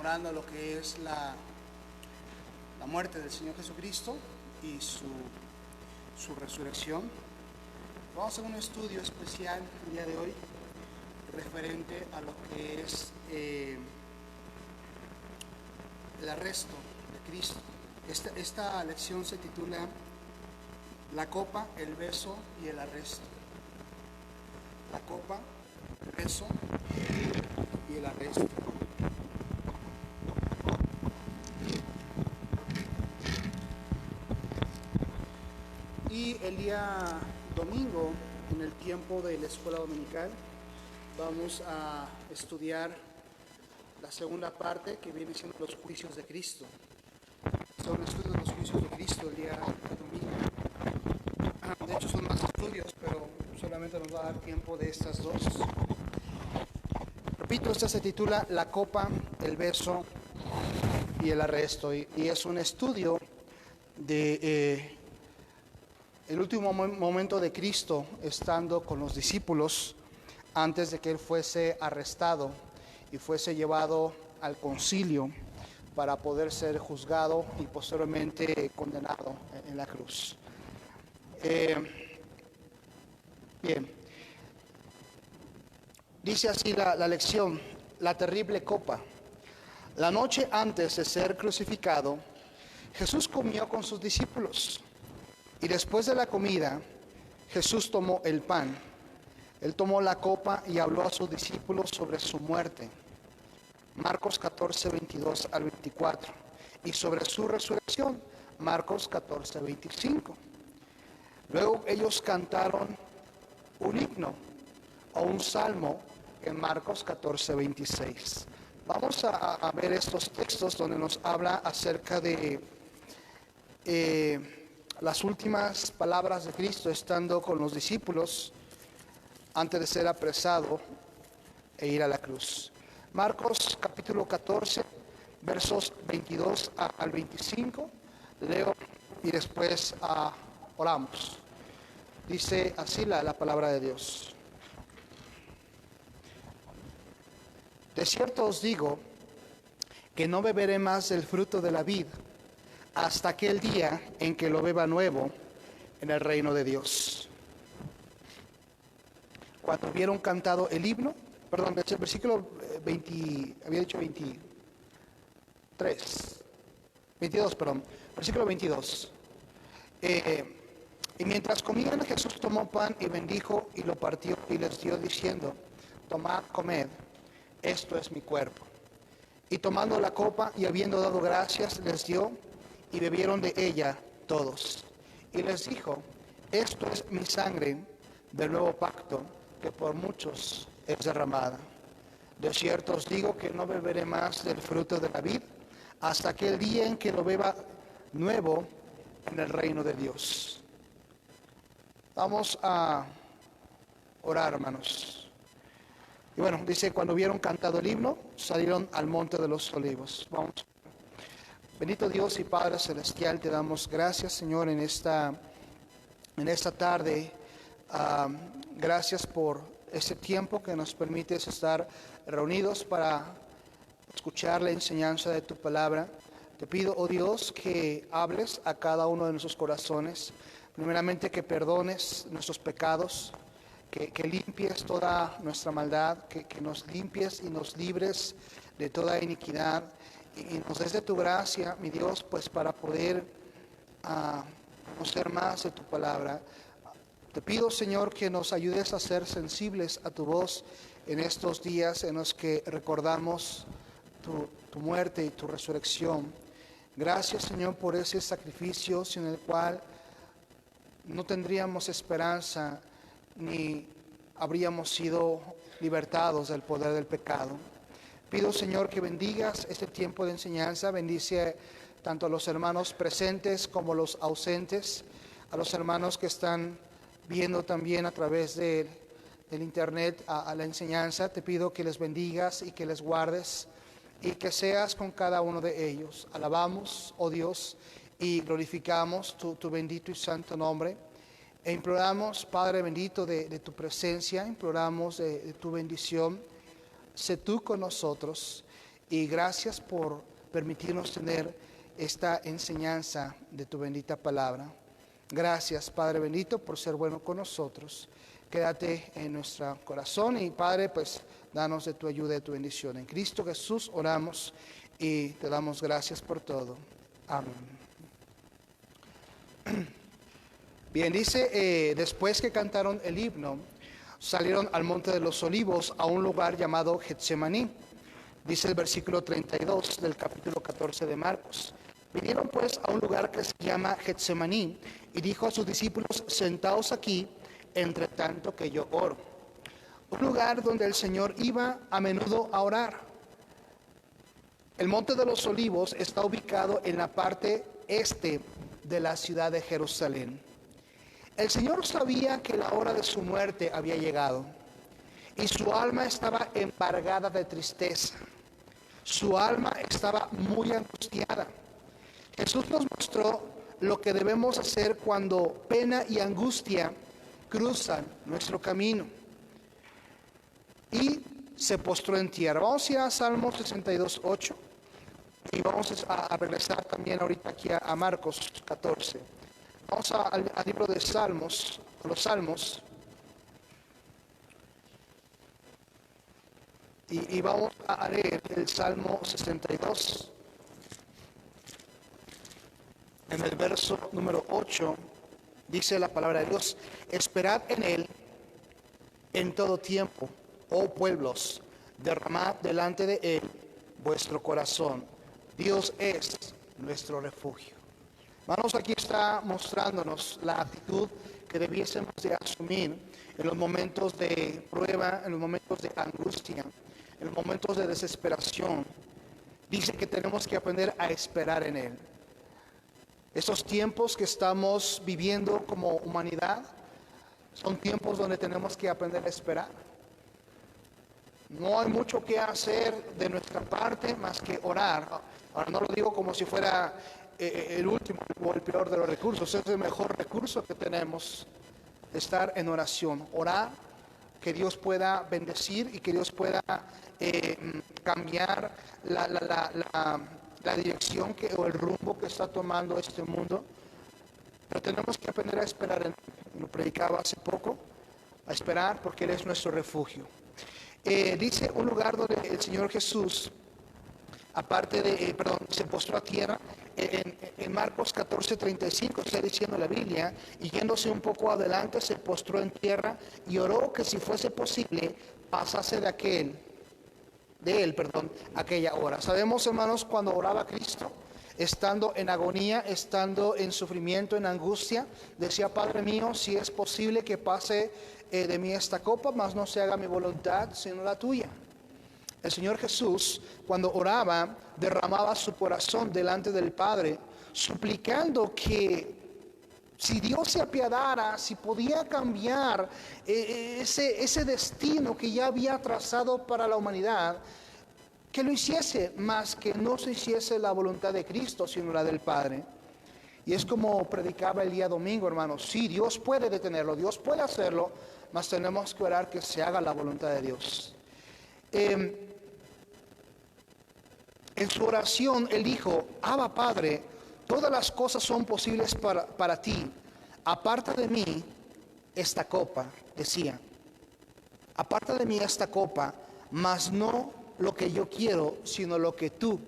conmemorando lo que es la muerte del Señor Jesucristo y su resurrección. Vamos a hacer un estudio especial el día de hoy referente a lo que es el arresto de Cristo. Esta lección se titula La copa, el beso y el arresto. La copa, el beso y el arresto. Y el día domingo, en el tiempo de la escuela dominical, vamos a estudiar la segunda parte que viene siendo los juicios de Cristo. Son estudios de los juicios de Cristo el día domingo. De hecho son más estudios, pero solamente nos va a dar tiempo de estas dos. Repito, esta se titula La copa, el beso y el arresto. Y es un estudio de el último momento de Cristo estando con los discípulos antes de que Él fuese arrestado y fuese llevado al concilio para poder ser juzgado y posteriormente condenado en la cruz. Bien, dice así la lección: la terrible copa. La noche antes de ser crucificado, Jesús comió con sus discípulos. Y después de la comida, Jesús tomó el pan. Él tomó la copa y habló a sus discípulos sobre su muerte. Marcos 14, 22 al 24. Y sobre su resurrección, Marcos 14, 25. Luego ellos cantaron un himno o un salmo en Marcos 14, 26. Vamos a ver estos textos donde nos habla acerca de las últimas palabras de Cristo estando con los discípulos antes de ser apresado e ir a la cruz. Marcos capítulo 14, versos 22 al 25. Leo y después oramos. Dice así la palabra de Dios. De cierto os digo que no beberé más del fruto de la vid hasta aquel día en que lo beba nuevo en el reino de Dios. Cuando hubieron cantado el himno, perdón, el versículo 20, había dicho 22, versículo 22. Y mientras comían, Jesús tomó pan y bendijo y lo partió y les dio diciendo: tomad, comed, esto es mi cuerpo. Y tomando la copa y habiendo dado gracias, les dio, y bebieron de ella todos. Y les dijo: esto es mi sangre del nuevo pacto, que por muchos es derramada. De cierto os digo que no beberé más del fruto de la vid hasta aquel día en que lo beba nuevo en el reino de Dios. Vamos a orar, hermanos. Y bueno, dice: cuando hubieron cantado el himno, salieron al monte de los olivos. Vamos. Bendito Dios y Padre Celestial, te damos gracias, Señor, en esta tarde. Gracias por este tiempo que nos permites estar reunidos para escuchar la enseñanza de tu palabra. Te pido, oh Dios, que hables a cada uno de nuestros corazones. Primeramente, que perdones nuestros pecados, que limpies toda nuestra maldad, que nos limpies y nos libres de toda iniquidad. Y nos des de tu gracia, mi Dios, pues para poder conocer más de tu palabra. Te pido, Señor, que nos ayudes a ser sensibles a tu voz en estos días en los que recordamos tu muerte y tu resurrección. Gracias, Señor, por ese sacrificio sin el cual no tendríamos esperanza ni habríamos sido libertados del poder del pecado. Pido, Señor, que bendigas este tiempo de enseñanza. Bendice tanto a los hermanos presentes como los ausentes, a los hermanos que están viendo también a través del internet a la enseñanza. Te pido que les bendigas y que les guardes y que seas con cada uno de ellos. Alabamos, oh Dios, y glorificamos tu bendito y santo nombre. E imploramos, Padre bendito, de tu presencia, imploramos de tu bendición. Sé tú con nosotros Y gracias por permitirnos tener esta enseñanza de tu bendita palabra. Gracias, Padre bendito, por ser bueno con nosotros. Quédate en nuestro corazón y, Padre, pues danos de tu ayuda y de tu bendición. En Cristo Jesús oramos y te damos gracias por todo. Amén. Bien, dice, después que cantaron el himno, salieron al monte de los olivos a un lugar llamado Getsemaní. Dice el versículo 32 del capítulo 14 de Marcos. Vinieron pues a un lugar que se llama Getsemaní y dijo a sus discípulos: sentaos aquí, entre tanto que yo oro. Un lugar donde el Señor iba a menudo a orar. El monte de los olivos está ubicado en la parte este de la ciudad de Jerusalén. El Señor sabía que la hora de su muerte había llegado y su alma estaba embargada de tristeza. Su alma estaba muy angustiada. Jesús nos mostró lo que debemos hacer cuando pena y angustia cruzan nuestro camino. Y se postró en tierra. Vamos a ir a Salmo 62:8 y vamos a regresar también ahorita aquí a Marcos 14. Vamos al libro de Salmos, los Salmos. Y vamos a leer el Salmo 62. En el verso número 8 dice la palabra de Dios: esperad en Él en todo tiempo, oh pueblos, derramad delante de Él vuestro corazón. Dios es nuestro refugio. Hermanos, aquí está mostrándonos la actitud que debiésemos de asumir en los momentos de prueba, en los momentos de angustia, en los momentos de desesperación. Dice que tenemos que aprender a esperar en Él. Estos tiempos que estamos viviendo como humanidad son tiempos donde tenemos que aprender a esperar. No hay mucho que hacer de nuestra parte más que orar. Ahora no lo digo como si fuera el último o el peor de los recursos. Es el mejor recurso que tenemos, estar en oración. Orar, que Dios pueda bendecir y que Dios pueda cambiar la dirección o el rumbo que está tomando este mundo. Pero tenemos que aprender a esperar. Lo predicaba hace poco, a esperar, porque Él es nuestro refugio. Dice un lugar donde el Señor Jesús, se postró a tierra. En Marcos 14:35 está diciendo la Biblia: y yéndose un poco adelante se postró en tierra y oró que si fuese posible pasase de él, aquella hora. Sabemos, hermanos, cuando oraba Cristo, estando en agonía, estando en sufrimiento, en angustia, decía: Padre mío, si es posible que pase de mí esta copa, mas no se haga mi voluntad sino la tuya. El Señor Jesús, cuando oraba, derramaba su corazón delante del Padre, suplicando que si Dios se apiadara, si podía cambiar ese destino que ya había trazado para la humanidad, que lo hiciese, más que no se hiciese la voluntad de Cristo, sino la del Padre. Y es como predicaba el día domingo, hermanos: sí, Dios puede detenerlo, Dios puede hacerlo, mas tenemos que orar que se haga la voluntad de Dios. En su oración él dijo: Abba Padre, todas las cosas son posibles para ti. Aparta de mí esta copa, decía. Aparta de mí esta copa, mas no lo que yo quiero, sino lo que tú.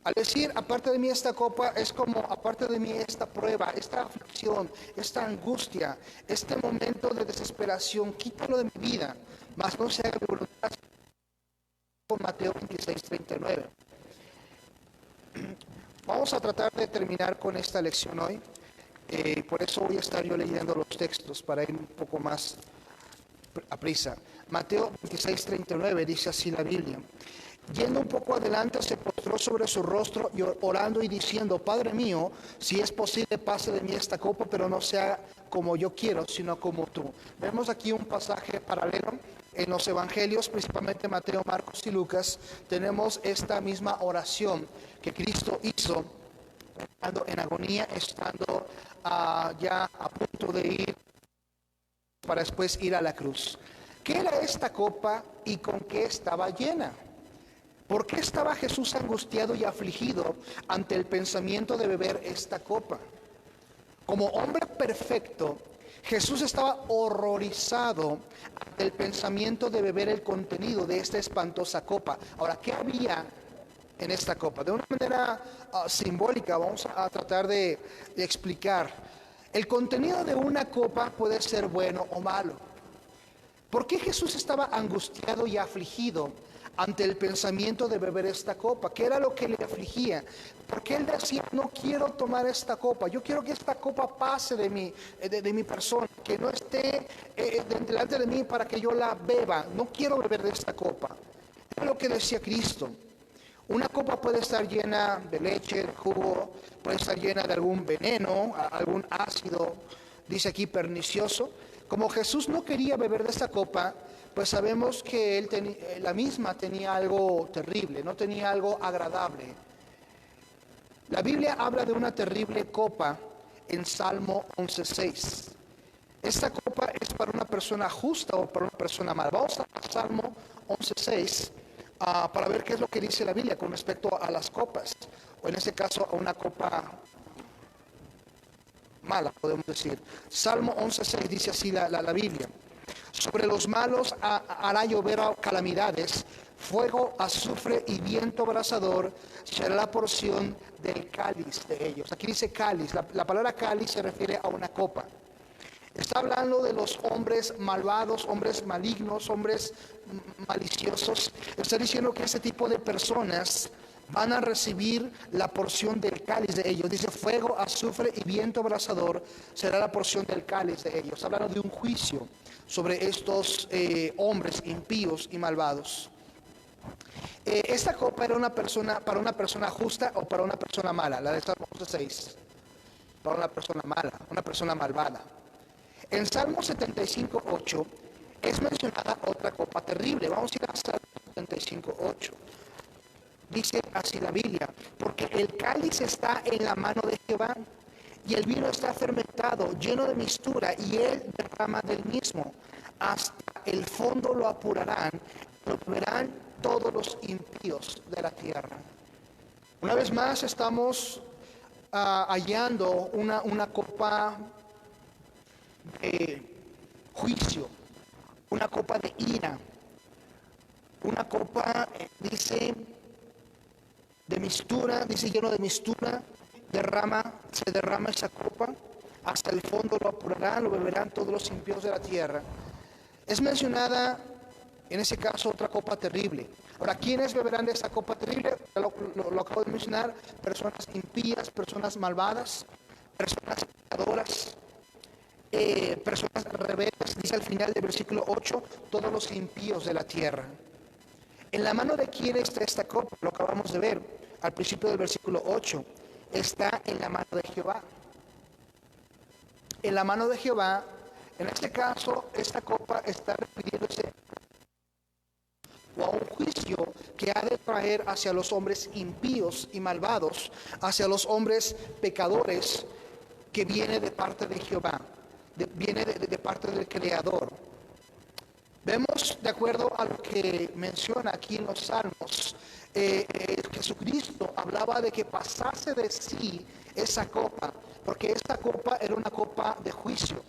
Al decir aparte de mí esta copa, es como aparte de mí esta prueba, esta aflicción, esta angustia, este momento de desesperación, quítalo de mi vida, mas no se haga mi voluntad. Mateo 26:39. Vamos a tratar de terminar con esta lección hoy. Por eso voy a estar yo leyendo los textos para ir un poco más a prisa. Mateo 26:39 dice así la Biblia: yendo un poco adelante se postró sobre su rostro y orando y diciendo: Padre mío, si es posible pase de mí esta copa, pero no sea como yo quiero, sino como tú. Vemos aquí un pasaje paralelo en los evangelios, principalmente Mateo, Marcos y Lucas. Tenemos esta misma oración que Cristo hizo estando en agonía, estando ya a punto de ir para después ir a la cruz. ¿Qué era esta copa y con qué estaba llena? ¿Por qué estaba Jesús angustiado y afligido ante el pensamiento de beber esta copa? Como hombre perfecto, Jesús estaba horrorizado ante el pensamiento de beber el contenido de esta espantosa copa. Ahora, ¿qué había en esta copa? De una manera simbólica vamos a tratar de explicar. El contenido de una copa puede ser bueno o malo. ¿Por qué Jesús estaba angustiado y afligido ante el pensamiento de beber esta copa? ¿Qué era lo que le afligía? Porque él decía, no quiero tomar esta copa, yo quiero que esta copa pase de mi persona, que no esté delante de mí para que yo la beba, no quiero beber de esta copa. Es lo que decía Cristo. Una copa puede estar llena de leche, de jugo, puede estar llena de algún veneno, algún ácido, dice aquí pernicioso. Como Jesús no quería beber de esta copa, pues sabemos que la misma tenía algo terrible, no tenía algo agradable. La Biblia habla de una terrible copa en Salmo 11:6. Esta copa es para una persona justa o para una persona mala. Vamos a Salmo 11:6 para ver qué es lo que dice la Biblia con respecto a las copas, o en este caso a una copa mala, podemos decir. Salmo 11:6 dice así la Biblia: sobre los malos hará llover calamidades, fuego, azufre y viento abrasador será la porción del cáliz de ellos. Aquí dice cáliz, la palabra cáliz se refiere a una copa. Está hablando de los hombres malvados, hombres malignos, hombres maliciosos. Está diciendo que ese tipo de personas van a recibir la porción del cáliz de ellos. Dice fuego, azufre y viento abrasador será la porción del cáliz de ellos. Está hablando de un juicio sobre estos hombres impíos y malvados. Esta copa era para una persona justa o para una persona mala. La de Salmo 6. Para una persona mala, una persona malvada. En Salmo 75:8 es mencionada otra copa terrible. Vamos a ir a Salmo 75:8. Dice así la Biblia: porque el cáliz está en la mano de Jehová, y el vino está fermentado, lleno de mistura, y él derrama del mismo. Hasta el fondo lo apurarán, lo beberán todos los impíos de la tierra. Una vez más estamos hallando una copa de juicio, una copa de ira, una copa, dice, de mistura, dice lleno de mistura, se derrama esa copa, hasta el fondo lo apurarán, lo beberán todos los impíos de la tierra. Es mencionada en ese caso otra copa terrible. Ahora, ¿quiénes beberán de esa copa terrible? Lo acabo de mencionar: personas impías, personas malvadas, personas pecadoras, personas rebeldes. Dice al final del versículo 8, todos los impíos de la tierra. ¿En la mano de quién está esta copa? Lo acabamos de ver al principio del versículo 8. Está en la mano de Jehová. En la mano de Jehová. En este caso, esta copa está refiriéndose o a un juicio que ha de traer hacia los hombres impíos y malvados, hacia los hombres pecadores, que viene de parte de Jehová, viene de parte del Creador. Vemos, de acuerdo a lo que menciona aquí en los Salmos, Jesucristo hablaba de que pasase de sí esa copa, porque esta copa era una copa de juicio,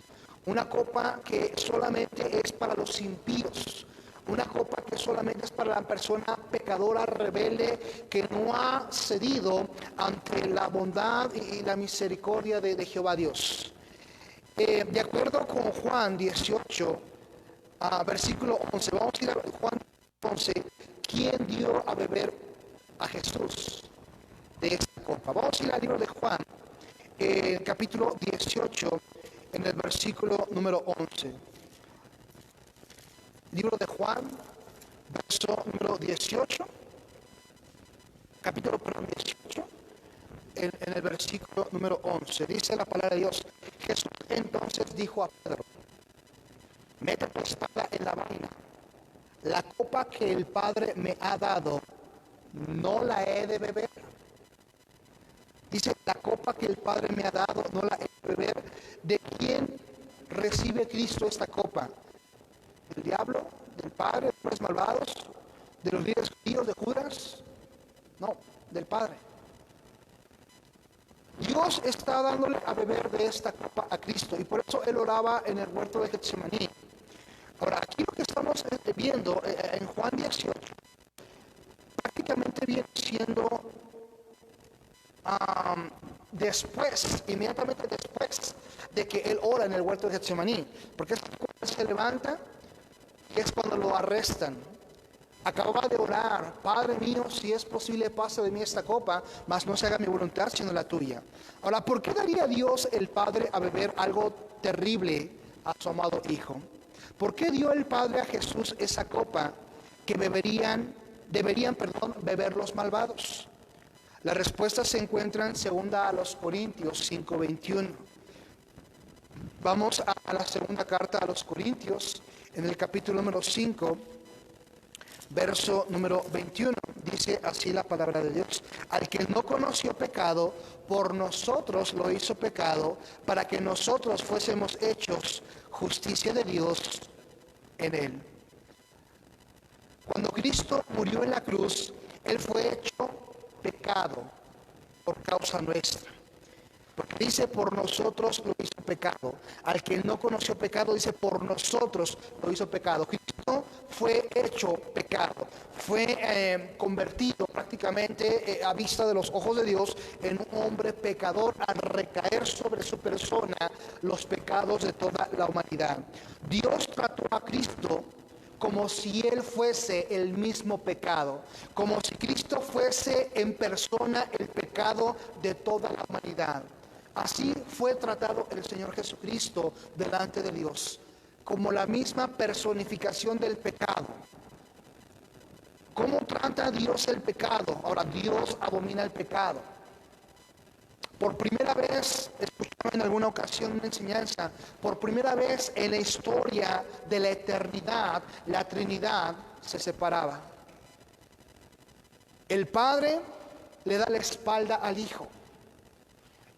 una copa que solamente es para los impíos, una copa que solamente es para la persona pecadora, rebelde, que no ha cedido ante la bondad y la misericordia de Jehová Dios. De acuerdo con Juan 18, versículo 11, vamos a ir a Juan 11, ¿quién dio a beber a Jesús de esta copa? Vamos a ir al libro de Juan, capítulo 18, en el versículo número 11. Libro de Juan, verso número 18, capítulo 18, en el versículo número 11. Dice la palabra de Dios: Jesús entonces dijo a Pedro: mete tu espada en la vaina. La copa que el Padre me ha dado, ¿no la he de beber? Dice, la copa que el Padre me ha dado, no la he de beber. ¿De quién recibe Cristo esta copa? ¿Del diablo? ¿Del Padre? ¿De los malvados? ¿De los líderes judíos? ¿De Judas? Padre. Dios está dándole a beber de esta copa a Cristo, y por eso Él oraba en el huerto de Getsemaní. Ahora, aquí lo que estamos viendo en Juan 18, prácticamente viene siendo inmediatamente después de que Él ora en el huerto de Getsemaní, porque se levanta y es cuando lo arrestan. Acababa de orar: Padre mío, si es posible, pasa de mí esta copa, mas no se haga mi voluntad sino la tuya. Ahora, ¿por qué daría Dios el Padre a beber algo terrible a su amado Hijo? ¿Por qué dio el Padre a Jesús esa copa que deberían beber los malvados? La respuesta se encuentra en 2 Corintios 5:21. Vamos a la segunda carta a los Corintios, en el capítulo número 5, verso número 21, dice así la palabra de Dios: al que no conoció pecado, por nosotros lo hizo pecado, para que nosotros fuésemos hechos justicia de Dios en él. Cuando Cristo murió en la cruz, Él fue hecho pecado por causa nuestra. Porque dice: por nosotros lo hizo pecado. Al que no conoció pecado, dice: por nosotros lo hizo pecado. Cristo fue hecho pecado. Fue convertido prácticamente a vista de los ojos de Dios en un hombre pecador, al recaer sobre su persona los pecados de toda la humanidad. Dios trató a Cristo como si Él fuese el mismo pecado, como si Cristo fuese en persona el pecado de toda la humanidad. Así fue tratado el Señor Jesucristo delante de Dios, como la misma personificación del pecado. ¿Cómo trata Dios el pecado? Ahora, Dios abomina el pecado. Por primera vez, escuchaba en alguna ocasión una enseñanza, por primera vez en la historia de la eternidad, la Trinidad se separaba. El Padre le da la espalda al Hijo.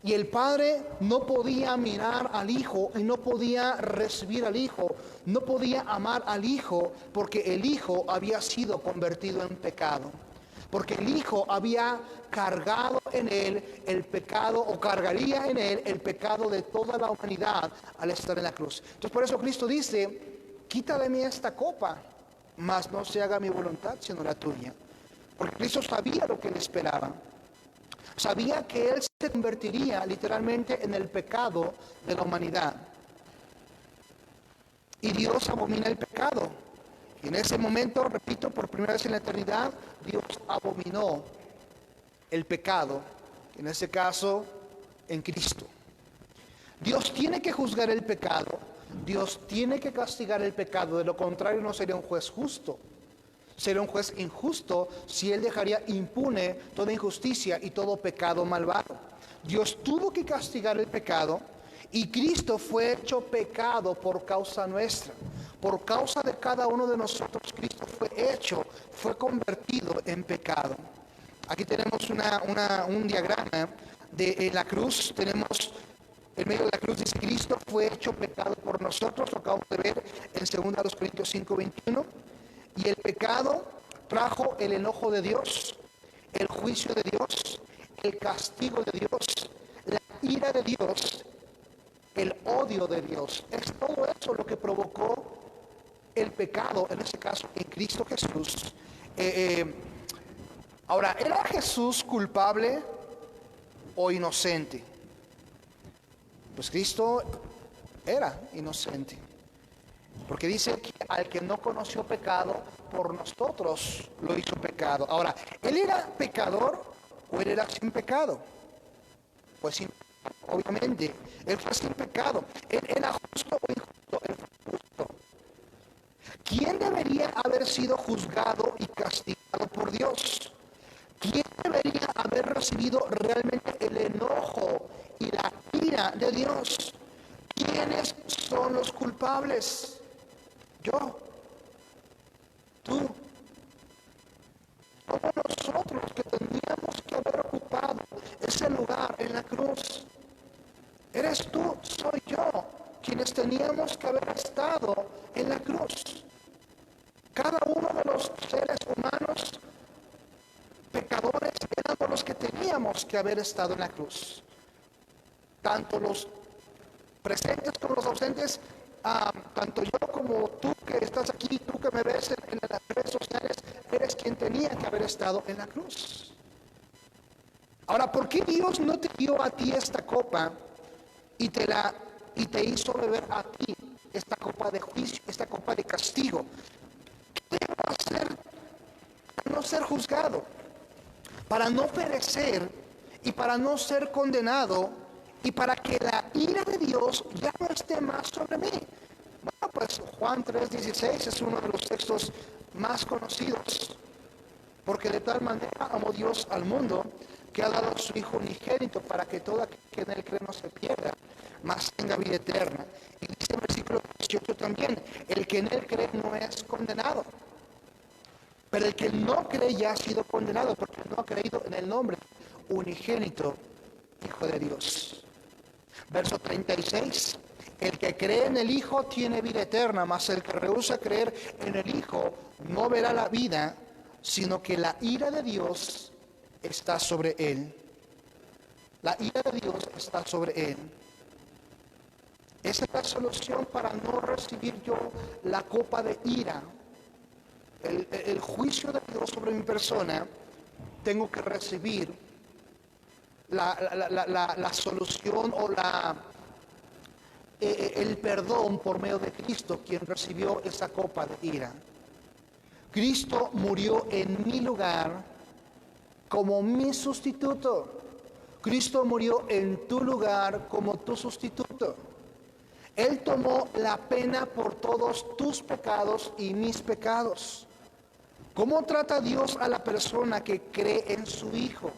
Y el Padre no podía mirar al Hijo y no podía recibir al Hijo, no podía amar al Hijo, porque el Hijo había sido convertido en pecado. Porque el Hijo había cargado en Él el pecado, o cargaría en Él el pecado de toda la humanidad al estar en la cruz. Entonces por eso Cristo dice: quita de mí esta copa, mas no se haga mi voluntad sino la tuya. Porque Cristo sabía lo que le esperaba. Sabía que Él se convertiría literalmente en el pecado de la humanidad. Y Dios abomina el pecado. Y en ese momento, repito, por primera vez en la eternidad, Dios abominó el pecado, en ese caso, en Cristo. Dios tiene que juzgar el pecado, Dios tiene que castigar el pecado, de lo contrario no sería un juez justo. Sería un juez injusto si Él dejaría impune toda injusticia y todo pecado malvado. Dios tuvo que castigar el pecado, y Cristo fue hecho pecado por causa nuestra. Por causa de cada uno de nosotros, Cristo fue convertido en pecado. Aquí tenemos un diagrama de la cruz. Tenemos en medio de la cruz, dice: Cristo fue hecho pecado por nosotros. Lo acabamos de ver en 2 Corintios 5:21. Y el pecado trajo el enojo de Dios, el juicio de Dios, el castigo de Dios, la ira de Dios, el odio de Dios. Es todo eso lo que provocó el pecado, en este caso en Cristo Jesús. Ahora, ¿era Jesús culpable o inocente? Pues Cristo era inocente. Porque dice que al que no conoció pecado, por nosotros lo hizo pecado. Ahora, ¿Él era pecador o Él era sin pecado? Pues sin pecado, obviamente. Él fue sin pecado. ¿Él era justo o injusto? Él fue justo. ¿Quién debería haber sido juzgado y castigado por Dios? ¿Quién debería haber recibido realmente el enojo y la ira de Dios? ¿Quiénes son los culpables? Yo, tú, todos nosotros que tendríamos que haber ocupado ese lugar en la cruz. Eres tú, soy yo, quienes teníamos que haber estado en la cruz. Cada uno de los seres humanos pecadores éramos los que teníamos que haber estado en la cruz. Tanto los presentes como los ausentes, tanto yo como tú que estás aquí, tú que me ves en las redes sociales, eres quien tenía que haber estado en la cruz. Ahora, ¿por qué Dios no te dio a ti esta copa y te hizo beber a ti esta copa de juicio, esta copa de castigo? ¿Qué debo hacer para no ser juzgado, para no perecer y para no ser condenado y para que la ira de Dios ya no esté más sobre mí? Bueno, pues Juan 3:16 es uno de los textos más conocidos. Porque de tal manera amó Dios al mundo que ha dado a su Hijo unigénito para que todo aquel que en él cree no se pierda, mas tenga vida eterna. Y dice el versículo 18 también, el que en él cree no es condenado. Pero el que no cree ya ha sido condenado porque no ha creído en el nombre unigénito, Hijo de Dios. Verso 36, el que cree en el Hijo tiene vida eterna, mas el que rehúsa creer en el Hijo no verá la vida, sino que la ira de Dios está sobre él. La ira de Dios está sobre él. Esa es la solución para no recibir yo la copa de ira, el juicio de Dios sobre mi persona. Tengo que recibir la solución o el perdón por medio de Cristo, quien recibió esa copa de ira. Cristo murió en mi lugar como mi sustituto. Cristo murió en tu lugar como tu sustituto. Él tomó la pena por todos tus pecados y mis pecados. ¿Cómo trata Dios a la persona que cree en su Hijo?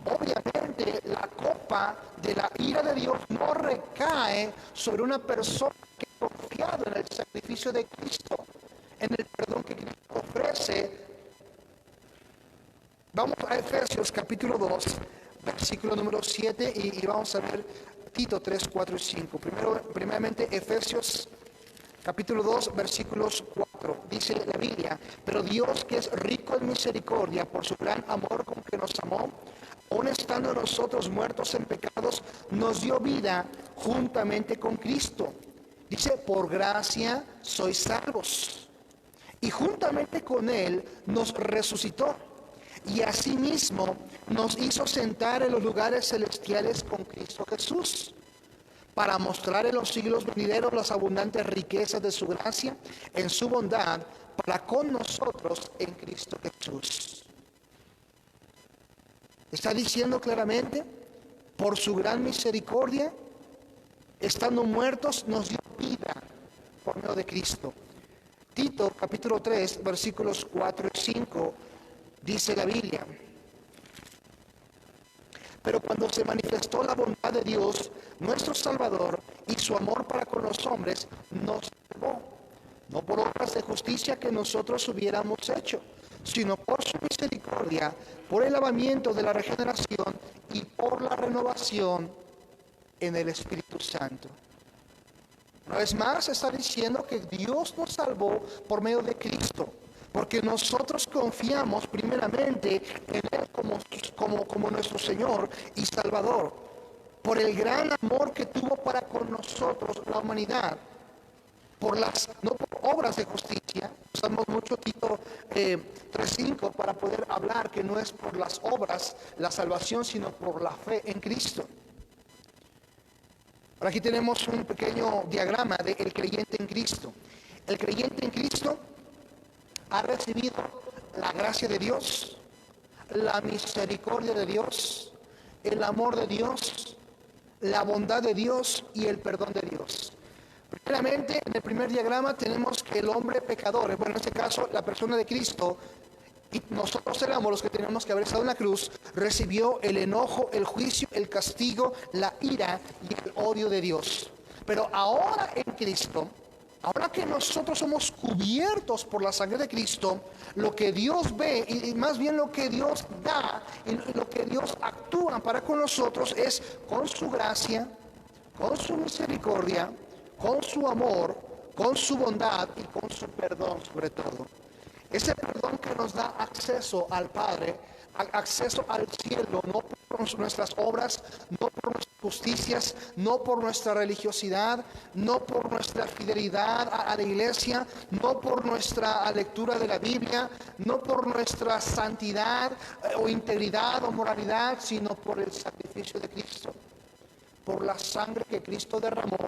Obviamente la copa de la ira de Dios no recae sobre una persona que ha confiado en el sacrificio de Cristo, en el perdón que Cristo ofrece. Vamos a Efesios capítulo 2, versículo número 7 y vamos a ver Tito 3, 4 y 5. Primeramente Efesios capítulo 2, versículos 4. Dice la Biblia, pero Dios, que es rico en misericordia por su gran amor con que nos amó, aun estando nosotros muertos en pecados, nos dio vida juntamente con Cristo. Dice, por gracia sois salvos. Y juntamente con Él nos resucitó. Y asimismo nos hizo sentar en los lugares celestiales con Cristo Jesús, para mostrar en los siglos venideros las abundantes riquezas de su gracia en su bondad para con nosotros en Cristo Jesús. Está diciendo claramente, por su gran misericordia, estando muertos, nos dio vida por medio de Cristo. Tito capítulo 3, versículos 4 y 5, dice la Biblia, pero cuando se manifestó la bondad de Dios, nuestro Salvador, y su amor para con los hombres, nos salvó, no por obras de justicia que nosotros hubiéramos hecho, sino por su misericordia, por el lavamiento de la regeneración y por la renovación en el Espíritu Santo. Una vez más está diciendo que Dios nos salvó por medio de Cristo, porque nosotros confiamos primeramente en Él como nuestro Señor y Salvador, por el gran amor que tuvo para con nosotros, la humanidad, no por obras de justicia. Usamos mucho Tito 3:5 para poder hablar que no es por las obras la salvación, sino por la fe en Cristo. Ahora aquí tenemos un pequeño diagrama del creyente en Cristo. El creyente en Cristo ha recibido la gracia de Dios, la misericordia de Dios, el amor de Dios, la bondad de Dios y el perdón de Dios. Primeramente, en el primer diagrama tenemos que el hombre pecador, bueno, en este caso la persona de Cristo, y nosotros éramos los que teníamos que haber estado en la cruz, recibió el enojo, el juicio, el castigo, la ira y el odio de Dios. Pero ahora en Cristo, ahora que nosotros somos cubiertos por la sangre de Cristo, lo que Dios ve y más bien lo que Dios da y lo que Dios actúa para con nosotros es con su gracia, con su misericordia, con su amor, con su bondad y con su perdón sobre todo. Ese perdón que nos da acceso al Padre, acceso al cielo, no por nuestras obras, no por nuestras justicias, no por nuestra religiosidad, no por nuestra fidelidad a la iglesia, no por nuestra lectura de la Biblia, no por nuestra santidad o integridad o moralidad, sino por el sacrificio de Cristo. Por la sangre que Cristo derramó,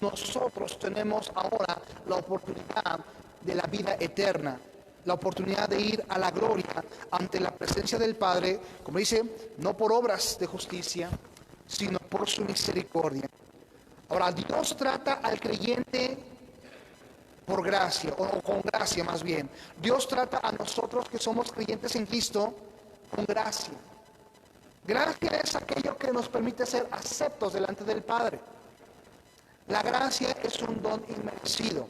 nosotros tenemos ahora la oportunidad de la vida eterna, la oportunidad de ir a la gloria ante la presencia del Padre, como dice, no por obras de justicia, sino por su misericordia. Ahora, Dios trata al creyente por gracia, o con gracia más bien. Dios trata a nosotros que somos creyentes en Cristo con gracia. Gracia es aquello que nos permite ser aceptos delante del Padre. La gracia es un don inmerecido.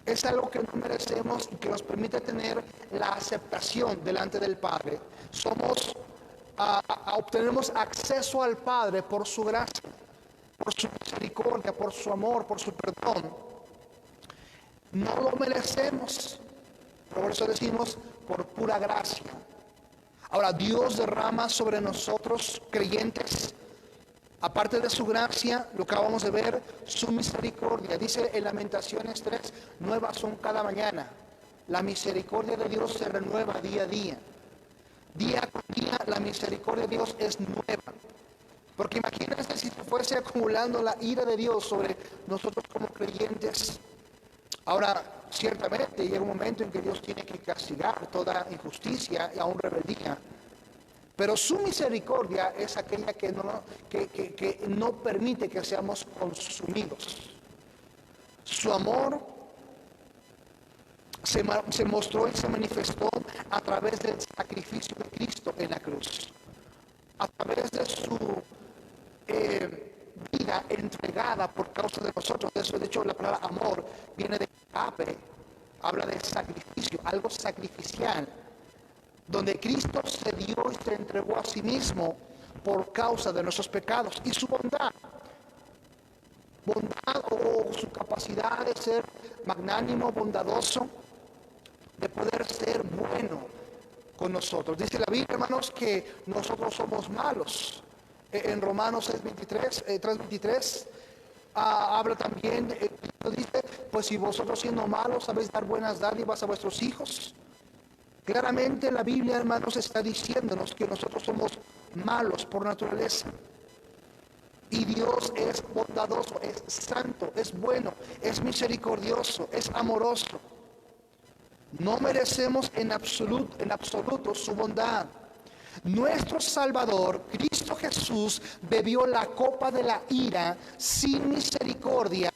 Es algo que no merecemos y que nos permite tener la aceptación delante del Padre. Obtenemos acceso al Padre por su gracia, por su misericordia, por su amor, por su perdón. No lo merecemos, por eso decimos por pura gracia. Ahora, Dios derrama sobre nosotros creyentes, aparte de su gracia, lo que acabamos de ver, su misericordia. Dice en Lamentaciones 3, nuevas son cada mañana. La misericordia de Dios se renueva día a día. Día con día la misericordia de Dios es nueva. Porque imagínense si se fuese acumulando la ira de Dios sobre nosotros como creyentes. Ahora, ciertamente llega un momento en que Dios tiene que castigar toda injusticia y aún rebeldía. Pero su misericordia es aquella que no permite que seamos consumidos. Su amor se mostró y se manifestó a través del sacrificio de Cristo en la cruz. A través de su vida entregada por causa de nosotros. De hecho, la palabra amor viene de agape, habla de sacrificio, algo sacrificial, donde Cristo se dio y se entregó a sí mismo por causa de nuestros pecados. Y su bondad o su capacidad de ser magnánimo, bondadoso, de poder ser bueno con nosotros. Dice la Biblia, hermanos, que nosotros somos malos. En Romanos 3:23 habla también, dice, pues si vosotros siendo malos sabéis dar buenas dádivas a vuestros hijos. Claramente la Biblia, hermanos, está diciéndonos que nosotros somos malos por naturaleza. Y Dios es bondadoso, es santo, es bueno, es misericordioso, es amoroso. No merecemos en absoluto su bondad. Nuestro Salvador, Cristo Jesús, bebió la copa de la ira sin misericordia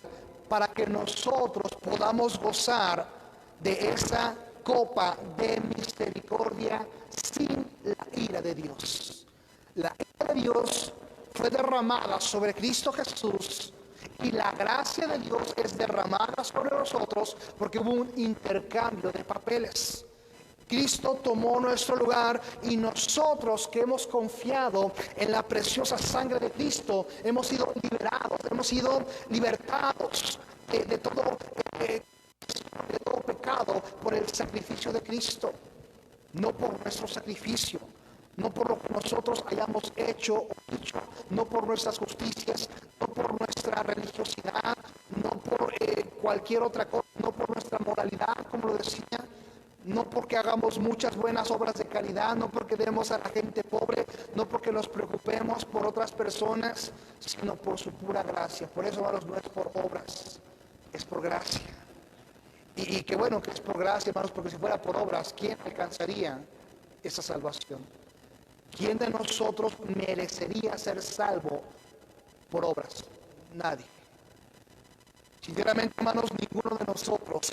para que nosotros podamos gozar de esa copa de misericordia sin la ira de Dios. La ira de Dios fue derramada sobre Cristo Jesús y la gracia de Dios es derramada sobre nosotros porque hubo un intercambio de papeles. Cristo tomó nuestro lugar y nosotros que hemos confiado en la preciosa sangre de Cristo hemos sido liberados, hemos sido libertados de todo pecado por el sacrificio de Cristo, no por nuestro sacrificio, no por lo que nosotros hayamos hecho o dicho, no por nuestras justicias, no por nuestra religiosidad, no por cualquier otra cosa, no por nuestra moralidad, como lo decía, no porque hagamos muchas buenas obras de caridad, no porque demos a la gente pobre, no porque nos preocupemos por otras personas, sino por su pura gracia. Por eso, hermanos, no es por obras, es por gracia. Y qué bueno que es por gracia, hermanos, porque si fuera por obras, ¿quién alcanzaría esa salvación? ¿Quién de nosotros merecería ser salvo por obras? Nadie. Sinceramente, hermanos, ninguno de nosotros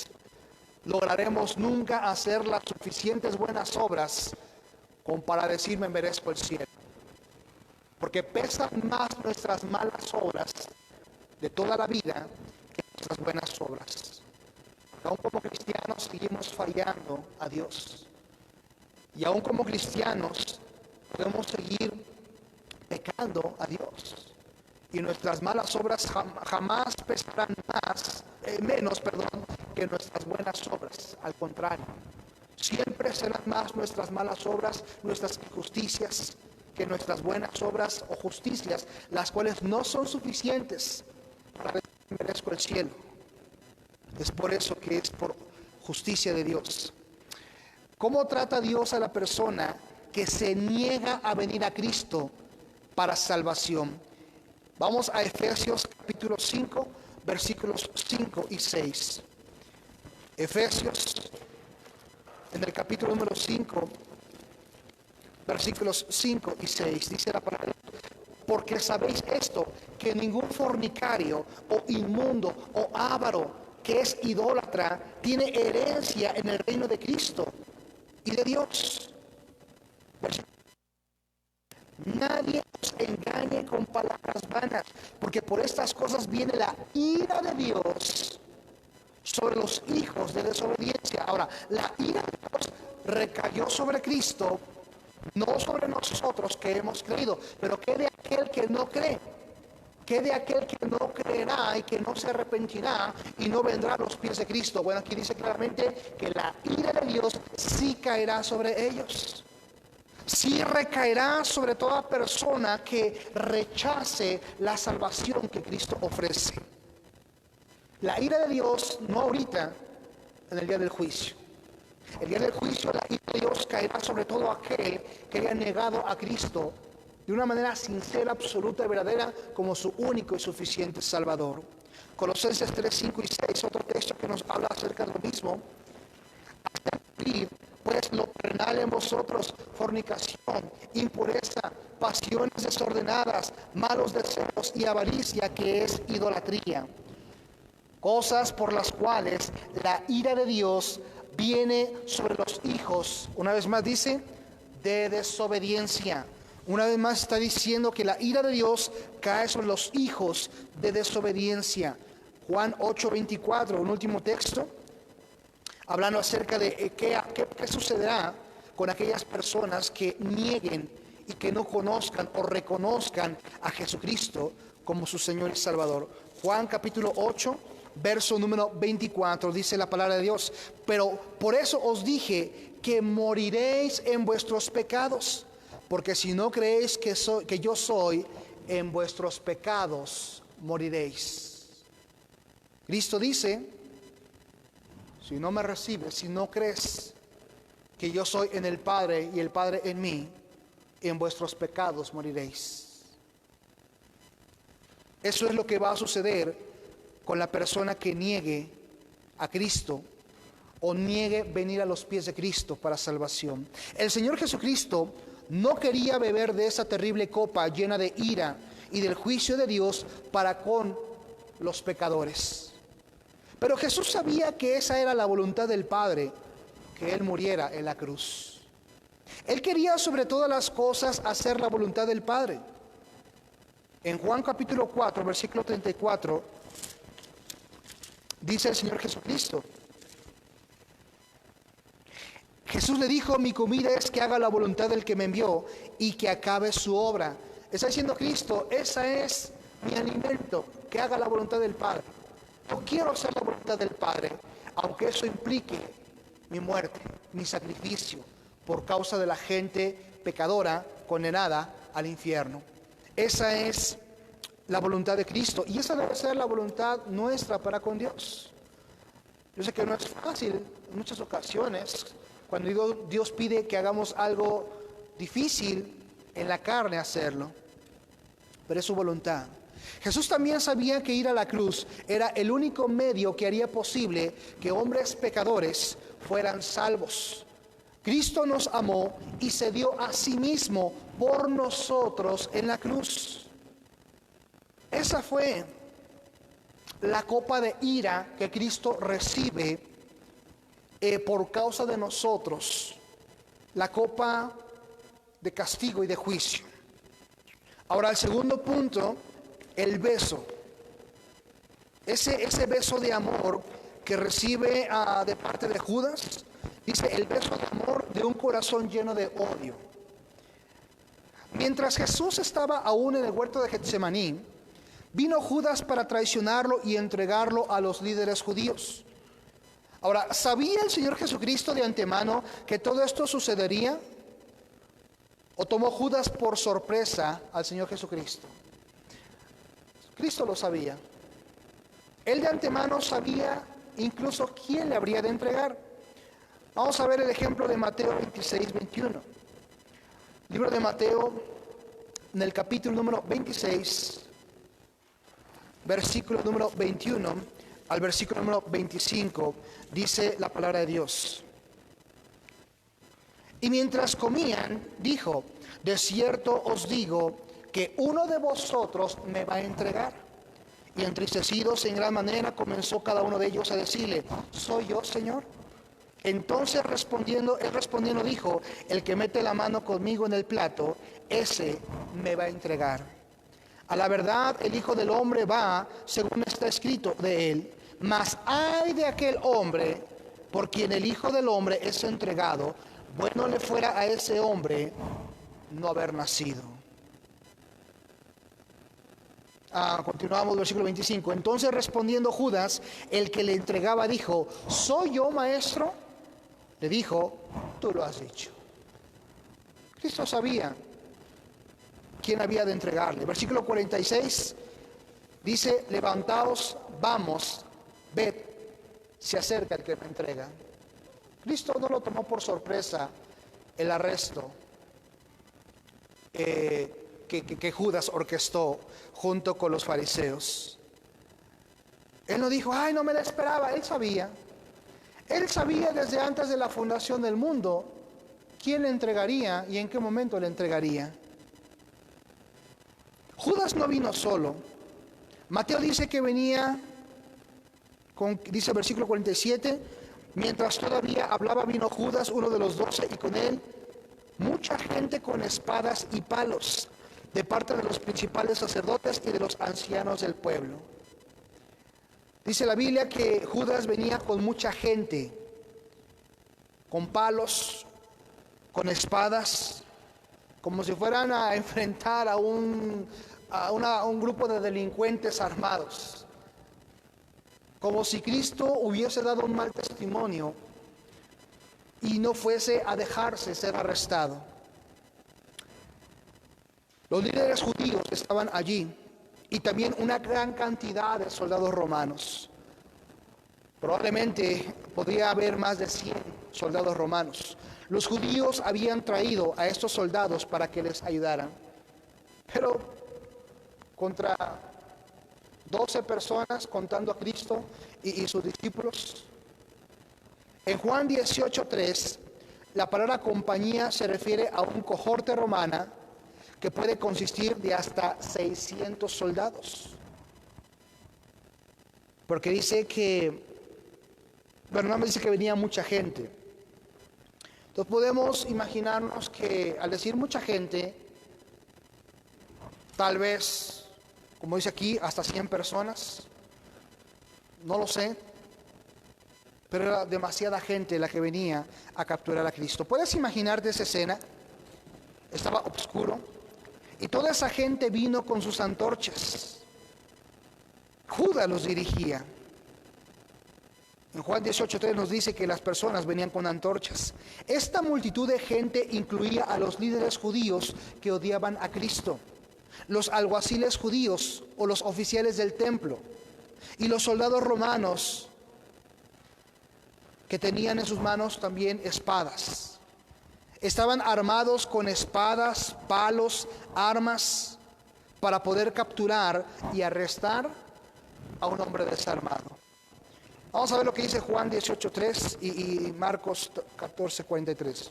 lograremos nunca hacer las suficientes buenas obras como para decir me merezco el cielo. Porque pesan más nuestras malas obras de toda la vida que nuestras buenas obras. Aún como cristianos seguimos fallando a Dios. Y aún como cristianos podemos seguir pecando a Dios. Y nuestras malas obras jamás pesarán menos que nuestras buenas obras. Al contrario, Siempre serán más nuestras malas obras, nuestras injusticias, que nuestras buenas obras o justicias, las cuales no son suficientes para decir que merezco el cielo. Es por eso que es por justicia de Dios. ¿Cómo trata Dios a la persona que se niega a venir a Cristo para salvación? Vamos a Efesios capítulo 5, versículos 5 y 6. Efesios, en el capítulo número 5, versículos 5 y 6, dice la palabra: porque sabéis esto, que ningún fornicario o inmundo o avaro que es idólatra tiene herencia en el reino de Cristo y de Dios. Nadie os engañe con palabras vanas, porque por estas cosas viene la ira de Dios sobre los hijos de desobediencia. Ahora, la ira de Dios recayó sobre Cristo, no sobre nosotros que hemos creído, pero ¿qué de aquel que no cree? ¿Qué de aquel que no creerá y que no se arrepentirá y no vendrá a los pies de Cristo? Bueno, aquí dice claramente que la ira de Dios sí caerá sobre ellos. Sí recaerá sobre toda persona que rechace la salvación que Cristo ofrece. La ira de Dios, no ahorita, en el día del juicio. El día del juicio, la ira de Dios caerá sobre todo aquel que haya negado a Cristo de una manera sincera, absoluta y verdadera como su único y suficiente Salvador. Colosenses 3, 5 y 6, otro texto que nos habla acerca de lo mismo. Pues lo terrenal en vosotros: fornicación, impureza, pasiones desordenadas, malos deseos y avaricia, que es idolatría. Cosas por las cuales la ira de Dios viene sobre los hijos, una vez más dice, de desobediencia. Una vez más está diciendo que la ira de Dios cae sobre los hijos de desobediencia. Juan 8:24, un último texto, hablando acerca de qué sucederá con aquellas personas que nieguen y que no conozcan o reconozcan a Jesucristo como su Señor y Salvador. Juan capítulo 8, verso número 24, dice la palabra de Dios: pero por eso os dije que moriréis en vuestros pecados, porque si no creéis que yo soy, en vuestros pecados moriréis. Cristo dice: si no me recibes, si no crees que yo soy en el Padre y el Padre en mí, en vuestros pecados moriréis. Eso es lo que va a suceder con la persona que niegue a Cristo o niegue venir a los pies de Cristo para salvación. El Señor Jesucristo no quería beber de esa terrible copa llena de ira y del juicio de Dios para con los pecadores. Pero Jesús sabía que esa era la voluntad del Padre, que Él muriera en la cruz. Él quería sobre todas las cosas hacer la voluntad del Padre. En Juan capítulo 4, versículo 34, dice el Señor Jesucristo: Jesús le dijo: mi comida es que haga la voluntad del que me envió y que acabe su obra. Está diciendo Cristo: esa es mi alimento, que haga la voluntad del Padre. Yo quiero hacer la voluntad del Padre, aunque eso implique mi muerte, mi sacrificio, por causa de la gente pecadora condenada al infierno. Esa es la voluntad de Cristo, y esa debe ser la voluntad nuestra para con Dios. Yo sé que no es fácil en muchas ocasiones, cuando Dios pide que hagamos algo difícil en la carne, hacerlo, pero es su voluntad. Jesús también sabía que ir a la cruz era el único medio que haría posible que hombres pecadores fueran salvos. Cristo nos amó y se dio a sí mismo por nosotros en la cruz. Esa fue la copa de ira que Cristo recibe por causa de nosotros, la copa de castigo y de juicio. Ahora, el segundo punto: el beso. Ese beso de amor que recibe de parte de Judas, dice: el beso de amor de un corazón lleno de odio. Mientras Jesús estaba aún en el huerto de Getsemaní, vino Judas para traicionarlo y entregarlo a los líderes judíos. Ahora, ¿sabía el Señor Jesucristo de antemano que todo esto sucedería? ¿O tomó Judas por sorpresa al Señor Jesucristo? Cristo lo sabía. Él de antemano sabía incluso quién le habría de entregar. Vamos a ver el ejemplo de Mateo 26, 21. Libro de Mateo, en el capítulo número 26, versículo número 21 al versículo número 25, dice la palabra de Dios. Y mientras comían, dijo: de cierto os digo que uno de vosotros me va a entregar. Y entristecidos en gran manera comenzó cada uno de ellos a decirle: ¿soy yo, Señor? Entonces él respondiendo dijo: el que mete la mano conmigo en el plato, ese me va a entregar. A la verdad, el Hijo del Hombre va según está escrito de él. Mas ay de aquel hombre por quien el Hijo del Hombre es entregado. Bueno le fuera a ese hombre no haber nacido. Continuamos, versículo 25. Entonces respondiendo Judas, el que le entregaba, dijo: ¿soy yo, maestro? Le dijo: tú lo has dicho. Cristo sabía quién había de entregarle. Versículo 46 dice: levantaos, vamos, ved, se acerca el que me entrega. Cristo no lo tomó por sorpresa el arresto que Judas orquestó junto con los fariseos. Él no dijo: ay, no me la esperaba. Él sabía desde antes de la fundación del mundo quién le entregaría y en qué momento le entregaría. Judas no vino solo. Mateo dice que venía dice el versículo 47, mientras todavía hablaba vino Judas, uno de los 12, y con él mucha gente con espadas y palos, de parte de los principales sacerdotes y de los ancianos del pueblo. Dice la Biblia que Judas venía con mucha gente, con palos, con espadas, como si fueran a enfrentar a un grupo de delincuentes armados. Como si Cristo hubiese dado un mal testimonio y no fuese a dejarse ser arrestado. Los líderes judíos estaban allí y también una gran cantidad de soldados romanos. Probablemente podría haber más de 100 soldados romanos. Los judíos habían traído a estos soldados para que les ayudaran. Pero contra 12 personas, contando a Cristo y sus discípulos. En Juan 18:3, la palabra compañía se refiere a un cohorte romana que puede consistir de hasta 600 soldados. Porque dice que, Bernabé dice que venía mucha gente. Entonces podemos imaginarnos que al decir mucha gente, tal vez, como dice aquí, hasta 100 personas, no lo sé, pero era demasiada gente la que venía a capturar a Cristo. ¿Puedes imaginarte esa escena? Estaba oscuro y toda esa gente vino con sus antorchas. Judas los dirigía. En Juan 18:3 nos dice que las personas venían con antorchas. Esta multitud de gente incluía a los líderes judíos que odiaban a Cristo, los alguaciles judíos o los oficiales del templo, y los soldados romanos que tenían en sus manos también espadas. Estaban armados con espadas, palos, armas, para poder capturar y arrestar a un hombre desarmado. Vamos a ver lo que dice Juan 18:3 y Marcos 14:43.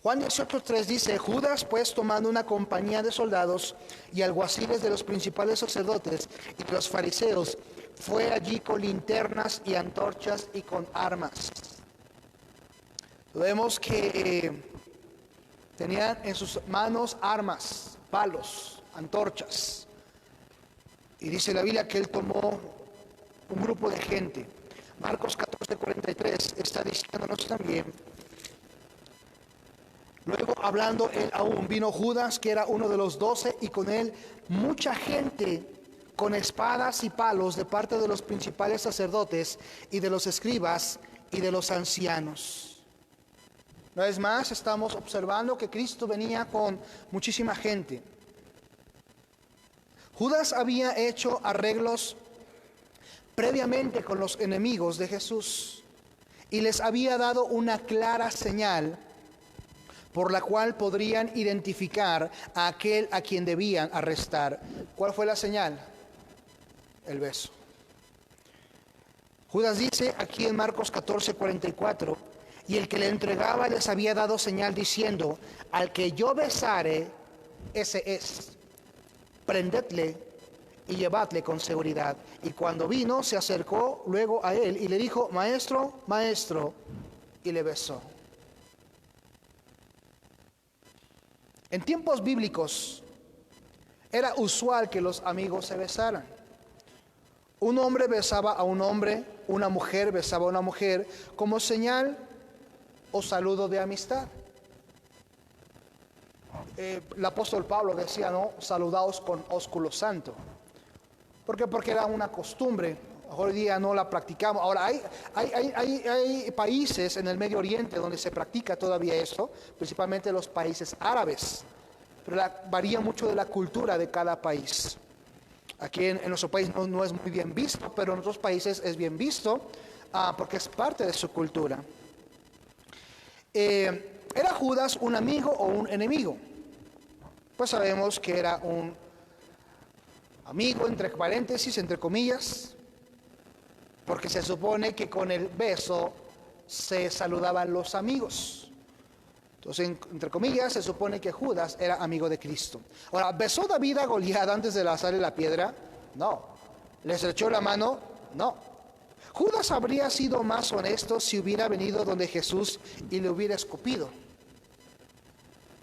Juan 18:3 dice: Judas, pues, tomando una compañía de soldados y alguaciles de los principales sacerdotes y de los fariseos, fue allí con linternas y antorchas y con armas. Vemos que tenían en sus manos armas, palos, antorchas. Y dice la Biblia que él tomó un grupo de gente. Marcos 14:43 está diciéndonos también: Luego, hablando él aún, vino Judas, que era uno de los 12, y con él mucha gente con espadas y palos de parte de los principales sacerdotes y de los escribas y de los ancianos. Una vez más, estamos observando que Cristo venía con muchísima gente. Judas había hecho arreglos previamente con los enemigos de Jesús y les había dado una clara señal por la cual podrían identificar a aquel a quien debían arrestar. ¿Cuál fue la señal? El beso. Judas dice aquí en Marcos 14:44, y el que le entregaba les había dado señal diciendo: al que yo besare, ese es, prendedle y llevadle con seguridad. Y cuando vino, se acercó luego a él y le dijo: maestro, maestro, y le besó. En tiempos bíblicos era usual que los amigos se besaran. Un hombre besaba a un hombre, una mujer besaba a una mujer como señal o saludo de amistad. El apóstol Pablo decía, ¿no? Saludaos con ósculo santo. ¿Por qué? Porque era una costumbre. Hoy día no la practicamos. Ahora hay países en el Medio Oriente donde se practica todavía esto, principalmente los países árabes, pero varía mucho de la cultura de cada país. Aquí en nuestro país no es muy bien visto, pero en otros países es bien visto porque es parte de su cultura. ¿Era Judas un amigo o un enemigo? Pues sabemos que era un amigo, entre paréntesis, entre comillas, porque se supone que con el beso se saludaban los amigos. Entonces, entre comillas, se supone que Judas era amigo de Cristo. Ahora, ¿besó David a Goliat antes de lanzarle la piedra? No. ¿Le estrechó la mano? No. Judas habría sido más honesto si hubiera venido donde Jesús y le hubiera escupido.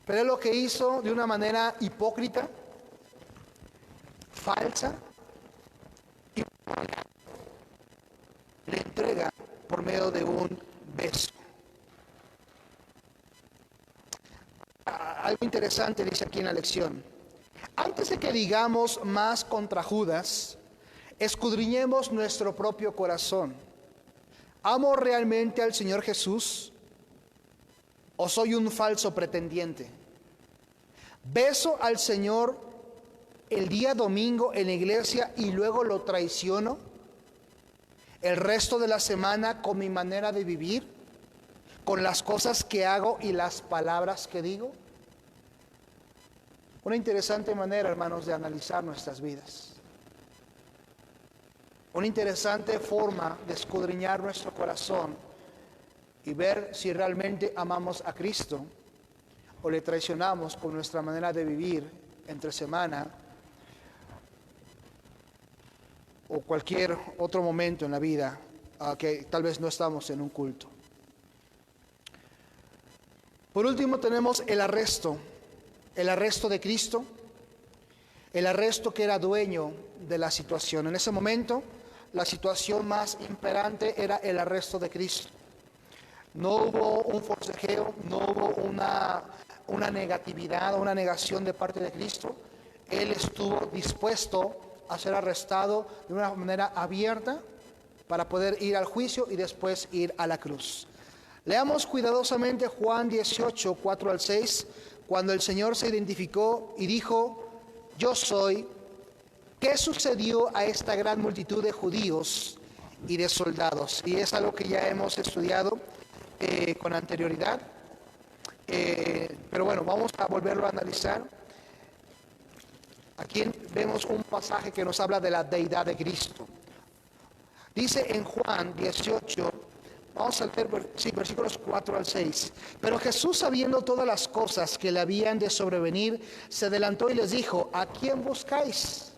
Pero él lo que hizo de una manera hipócrita, falsa, y le entrega por medio de un beso. Algo interesante dice aquí en la lección. Antes de que digamos más contra Judas, escudriñemos nuestro propio corazón. ¿Amo realmente al Señor Jesús o soy un falso pretendiente? ¿Beso al Señor el día domingo en la iglesia y luego lo traiciono el resto de la semana con mi manera de vivir, con las cosas que hago y las palabras que digo? Una interesante manera, hermanos, de analizar nuestras vidas. Una interesante forma de escudriñar nuestro corazón y ver si realmente amamos a Cristo o le traicionamos con nuestra manera de vivir entre semana o cualquier otro momento en la vida que tal vez no estamos en un culto. Por último tenemos el arresto de Cristo, el arresto que era dueño de la situación. En ese momento, la situación más imperante era el arresto de Cristo. No hubo un forcejeo, no hubo una negatividad, una negación de parte de Cristo. Él estuvo dispuesto a ser arrestado de una manera abierta para poder ir al juicio y después ir a la cruz. Leamos cuidadosamente Juan 18, 4 al 6, cuando el Señor se identificó y dijo: yo soy. ¿Qué sucedió a esta gran multitud de judíos y de soldados? Y es algo que ya hemos estudiado con anterioridad, pero bueno, vamos a volverlo a analizar. Aquí vemos un pasaje que nos habla de la deidad de Cristo. Dice en Juan 18, vamos a leer versículos 4 al 6. Pero Jesús, sabiendo todas las cosas que le habían de sobrevenir, se adelantó y les dijo: ¿a quién buscáis?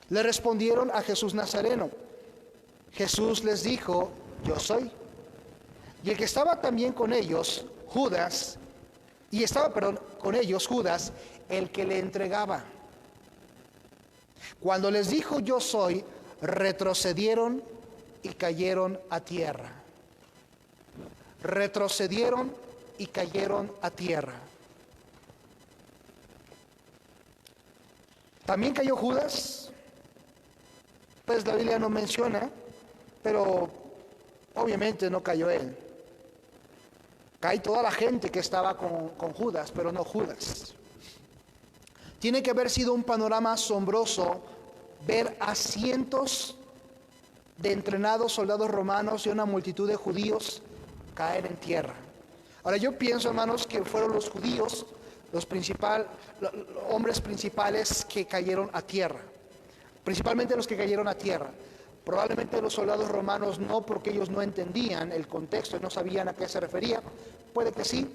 Le respondieron: a Jesús Nazareno. Jesús les dijo: yo soy. Y el que estaba también con ellos, Judas, el que le entregaba. Cuando les dijo: yo soy, retrocedieron y cayeron a tierra. Retrocedieron y cayeron a tierra. También cayó Judas, pues la Biblia no menciona, pero obviamente no cayó él. Cae toda la gente que estaba con Judas, pero no Judas. Tiene que haber sido un panorama asombroso ver a cientos de entrenados soldados romanos y una multitud de judíos caer en tierra. Ahora yo pienso, hermanos, que fueron los judíos los hombres principales que cayeron a tierra. Principalmente los que cayeron a tierra. Probablemente los soldados romanos no, porque ellos no entendían el contexto y no sabían a qué se refería. Puede que sí,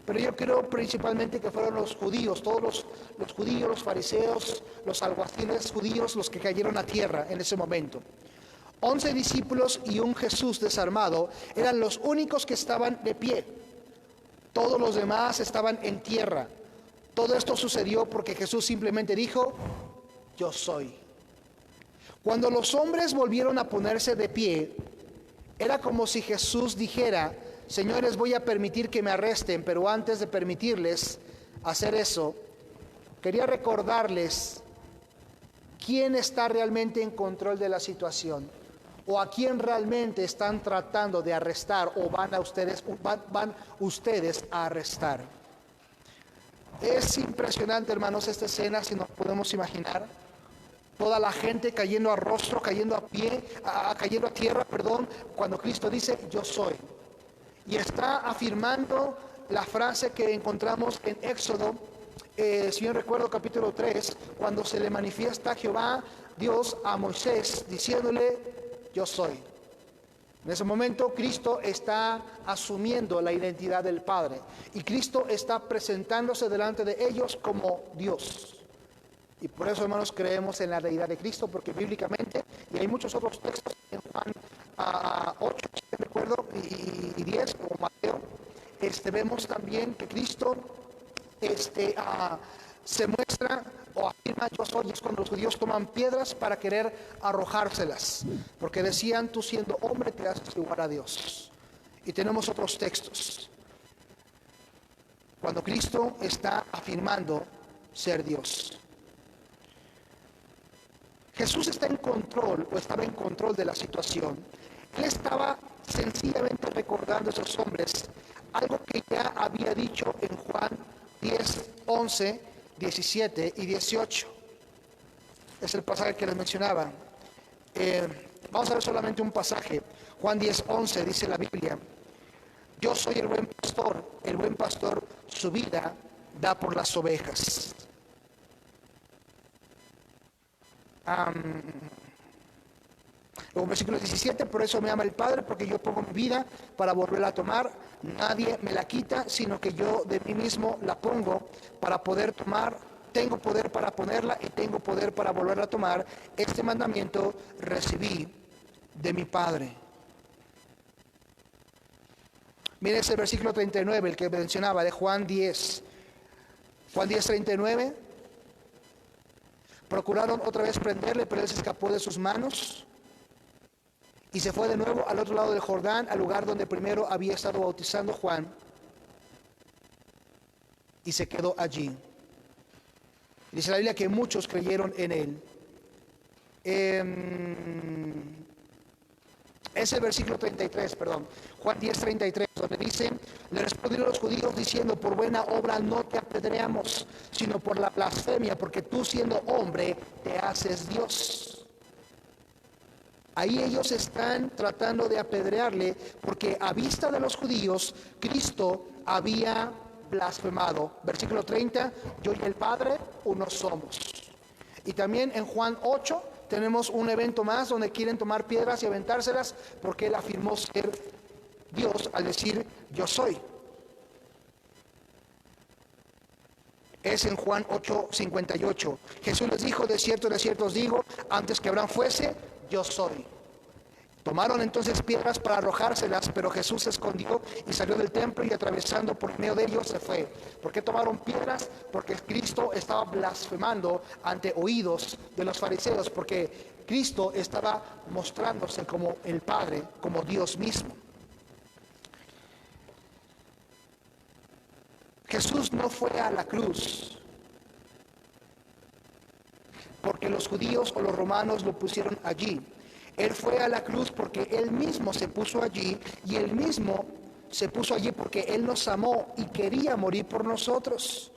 pero yo creo principalmente que fueron los judíos, todos los judíos, los fariseos, los alguaciles judíos, los que cayeron a tierra en ese momento. 11 discípulos y un Jesús desarmado eran los únicos que estaban de pie. Todos los demás estaban en tierra. Todo esto sucedió porque Jesús simplemente dijo: yo soy. Cuando los hombres volvieron a ponerse de pie, era como si Jesús dijera: señores, voy a permitir que me arresten, pero antes de permitirles hacer eso, quería recordarles quién está realmente en control de la situación, o a quién realmente están tratando de arrestar, o van ustedes a arrestar. Es impresionante, hermanos, esta escena, si nos podemos imaginar. Toda la gente cayendo a rostro, cayendo a pie, cayendo a tierra, cuando Cristo dice: yo soy. Y está afirmando la frase que encontramos en Éxodo, si bien recuerdo, capítulo 3, cuando se le manifiesta Jehová, Dios, a Moisés, diciéndole: yo soy. En ese momento Cristo está asumiendo la identidad del Padre, y Cristo está presentándose delante de ellos como Dios. Y por eso, hermanos, creemos en la deidad de Cristo, porque bíblicamente, y hay muchos otros textos en Juan 8, si recuerdo, y 10, o Mateo, vemos también que Cristo se muestra o afirma: yo soy. Y es cuando los judíos toman piedras para querer arrojárselas, porque decían: tú siendo hombre te haces igual a Dios. Y tenemos otros textos cuando Cristo está afirmando ser Dios. Jesús está en control, o estaba en control de la situación. Él estaba sencillamente recordando a esos hombres algo que ya había dicho en Juan 10, 11, 17 y 18. Es el pasaje que les mencionaba. Vamos a ver solamente un pasaje. Juan 10, 11 dice la Biblia: yo soy el buen pastor su vida da por las ovejas. Luego versículo 17: por eso me ama el Padre, porque yo pongo mi vida para volverla a tomar. Nadie me la quita, sino que yo de mí mismo la pongo para poder tomar. Tengo poder para ponerla y tengo poder para volverla a tomar. Este mandamiento recibí de mi Padre. Miren ese versículo 39, el que mencionaba de Juan 10. Juan 10, 39. Procuraron otra vez prenderle, pero él se escapó de sus manos y se fue de nuevo al otro lado del Jordán, al lugar donde primero había estado bautizando Juan, y se quedó allí. Dice la Biblia que muchos creyeron en él. Es el versículo 33, Juan 10, 33, donde dice: le respondieron los judíos diciendo: por buena obra no te apedreamos, sino por la blasfemia, porque tú siendo hombre te haces Dios. Ahí ellos están tratando de apedrearle, porque a vista de los judíos Cristo había blasfemado. Versículo 30: yo y el Padre uno somos. Y también en Juan 8 tenemos un evento más donde quieren tomar piedras y aventárselas, porque él afirmó ser Dios al decir: yo soy. Es en Juan 8:58. Jesús les dijo: de cierto os digo, antes que Abraham fuese, yo soy. Tomaron entonces piedras para arrojárselas, pero Jesús se escondió y salió del templo, y atravesando por medio de ellos se fue. ¿Por qué tomaron piedras? Porque Cristo estaba blasfemando ante oídos de los fariseos, porque Cristo estaba mostrándose como el Padre, como Dios mismo. Jesús no fue a la cruz porque los judíos o los romanos lo pusieron allí. Él fue a la cruz porque Él mismo se puso allí, y Él mismo se puso allí porque Él nos amó y quería morir por nosotros.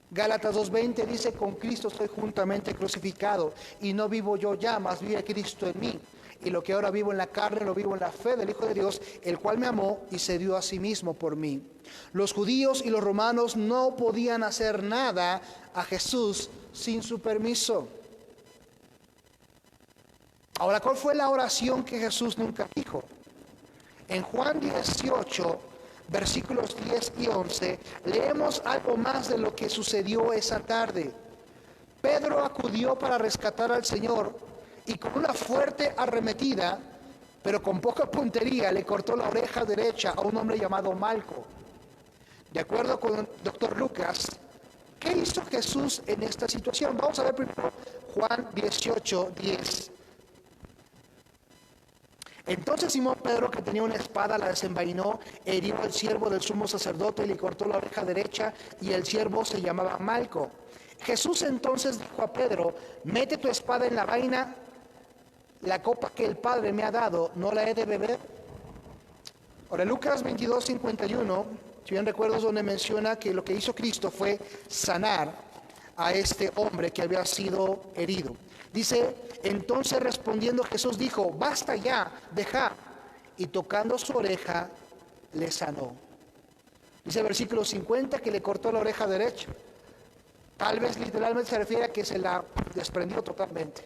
Gálatas 2:20 dice: con Cristo estoy juntamente crucificado, y no vivo yo ya, mas vive Cristo en mí. Y lo que ahora vivo en la carne, lo vivo en la fe del Hijo de Dios, el cual me amó y se dio a sí mismo por mí. Los judíos y los romanos no podían hacer nada a Jesús sin su permiso. Ahora, ¿cuál fue la oración que Jesús nunca dijo? En Juan 18, versículos 10 y 11, leemos algo más de lo que sucedió esa tarde. Pedro acudió para rescatar al Señor, y con una fuerte arremetida, pero con poca puntería, le cortó la oreja derecha a un hombre llamado Malco. De acuerdo con el doctor Lucas, ¿qué hizo Jesús en esta situación? Vamos a ver primero Juan 18, 10. Entonces Simón Pedro, que tenía una espada, la desenvainó, hirió al siervo del sumo sacerdote y le cortó la oreja derecha, y el siervo se llamaba Malco. Jesús entonces dijo a Pedro: mete tu espada en la vaina, la copa que el Padre me ha dado, ¿no la he de beber? Ahora, Lucas 22, 51, si bien recuerdo, es donde menciona que lo que hizo Cristo fue sanar a este hombre que había sido herido. Dice: entonces respondiendo Jesús dijo: basta ya, deja. Y tocando su oreja, le sanó. Dice el versículo 50 que le cortó la oreja derecha. Tal vez literalmente se refiere a que se la desprendió totalmente,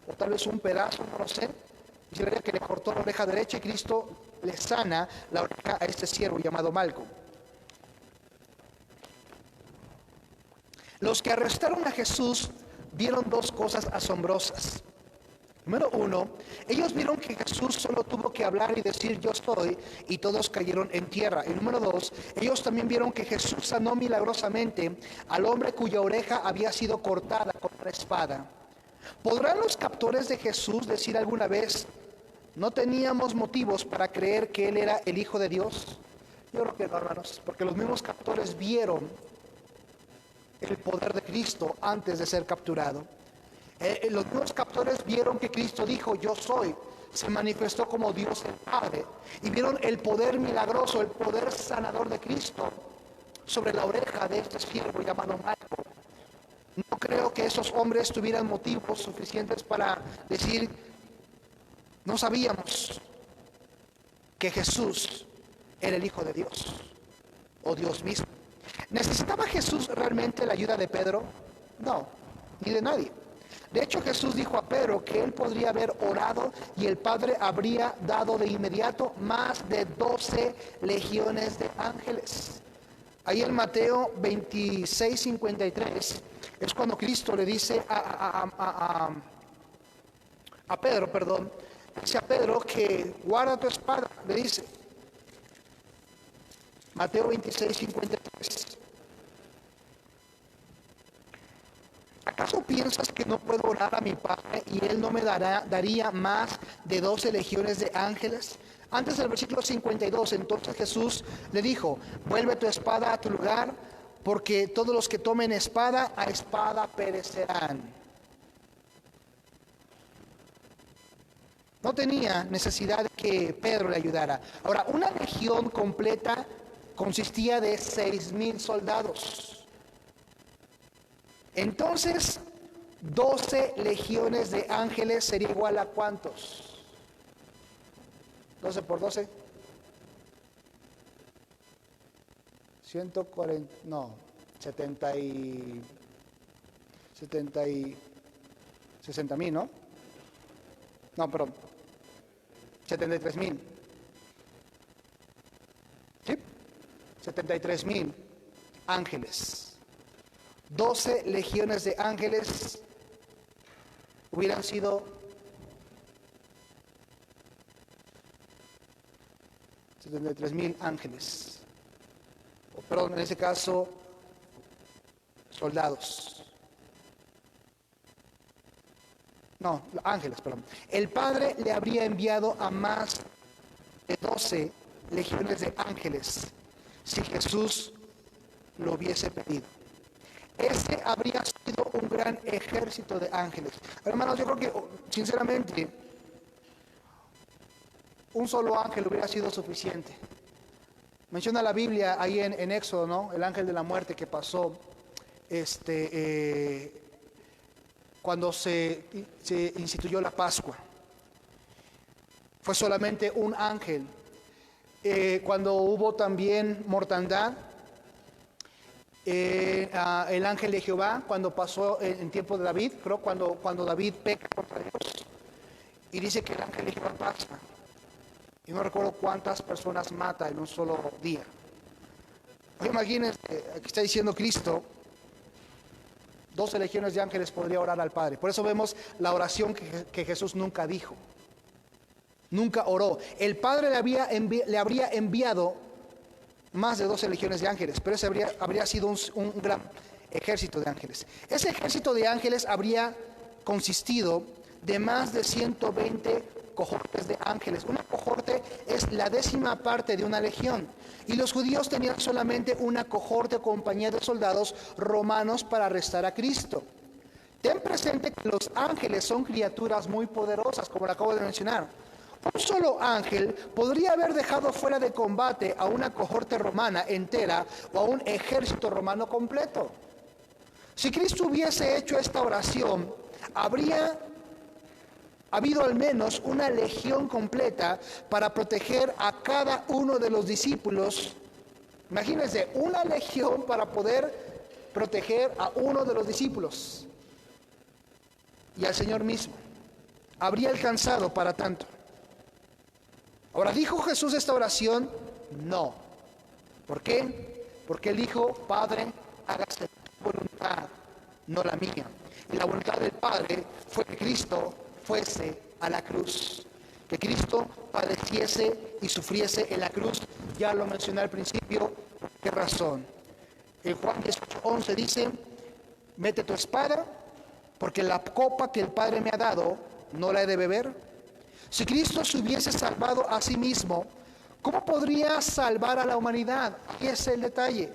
o tal vez un pedazo, no lo sé. Dice que le cortó la oreja derecha, y Cristo le sana la oreja a este siervo llamado Malco. Los que arrestaron a Jesús vieron dos cosas asombrosas. Número uno, ellos vieron que Jesús solo tuvo que hablar y decir: yo soy, y todos cayeron en tierra. Y número dos, ellos también vieron que Jesús sanó milagrosamente al hombre cuya oreja había sido cortada con una espada. ¿Podrán los captores de Jesús decir alguna vez: no teníamos motivos para creer que Él era el Hijo de Dios? Yo creo que no, hermanos, porque los mismos captores vieron el poder de Cristo antes de ser capturado. Los mismos captores vieron que Cristo dijo: yo soy, se manifestó como Dios el Padre, y vieron el poder milagroso, el poder sanador de Cristo sobre la oreja de este siervo llamado Malco. No creo que esos hombres tuvieran motivos suficientes para decir: no sabíamos que Jesús era el Hijo de Dios, o Dios mismo. ¿Necesitaba Jesús realmente la ayuda de Pedro? No, ni de nadie. De hecho, Jesús dijo a Pedro que él podría haber orado y el Padre habría dado de inmediato más de 12 legiones de ángeles. Ahí en Mateo 26, 53 es cuando Cristo le dice a Pedro, dice a Pedro que guarda tu espada, le dice. Mateo 26, 53. ¿Acaso piensas que no puedo orar a mi Padre y Él no me daría más de 12 legiones de ángeles? Antes del versículo 52, entonces Jesús le dijo: vuelve tu espada a tu lugar, porque todos los que tomen espada, a espada perecerán. No tenía necesidad de que Pedro le ayudara. Ahora, una legión completa consistía de 6,000 soldados. Entonces, 12 legiones de ángeles sería igual a ¿cuántos? 12 por 12. 140, no, 60,000, ¿no? No, perdón, 73,000. ¿Sí? 73,000 ángeles. 12 legiones de ángeles hubieran sido 73,000 ángeles. Perdón, en ese caso, soldados. No, ángeles, perdón. El Padre le habría enviado a más de 12 legiones de ángeles si Jesús lo hubiese pedido. Ese habría sido un gran ejército de ángeles. Hermanos, yo creo que, sinceramente, un solo ángel hubiera sido suficiente. Menciona la Biblia ahí en Éxodo, ¿no? El ángel de la muerte que pasó cuando se instituyó la Pascua. Fue solamente un ángel. Cuando hubo también mortandad, el ángel de Jehová, cuando pasó en tiempo de David, creo cuando David peca contra Dios, y dice que el ángel de Jehová pasa. Y no recuerdo cuántas personas mata en un solo día. Imagínense, aquí está diciendo Cristo, 12 legiones de ángeles podría orar al Padre. Por eso vemos la oración que Jesús nunca dijo. Nunca oró. El Padre le habría enviado más de 12 legiones de ángeles, pero ese habría sido un gran ejército de ángeles. Ese ejército de ángeles habría consistido de más de 120 cohortes de ángeles. Una cohorte es la 10ª parte de una legión. Y los judíos tenían solamente una cohorte o compañía de soldados romanos para arrestar a Cristo. Ten presente que los ángeles son criaturas muy poderosas, como lo acabo de mencionar. Un solo ángel podría haber dejado fuera de combate a una cohorte romana entera o a un ejército romano completo. Si Cristo hubiese hecho esta oración, habría habido al menos una legión completa para proteger a cada uno de los discípulos. Imagínense, una legión para poder proteger a uno de los discípulos y al Señor mismo. Habría alcanzado para tanto. Ahora, ¿dijo Jesús esta oración? No. ¿Por qué? Porque él dijo: Padre, hágase tu voluntad, no la mía. Y la voluntad del Padre fue que Cristo fuese a la cruz, que Cristo padeciese y sufriese en la cruz. Ya lo mencioné al principio. ¿Por qué razón? En Juan 18:11 dice: mete tu espada, porque la copa que el Padre me ha dado, no la he de beber. Si Cristo se hubiese salvado a sí mismo, ¿cómo podría salvar a la humanidad? Aquí es el detalle.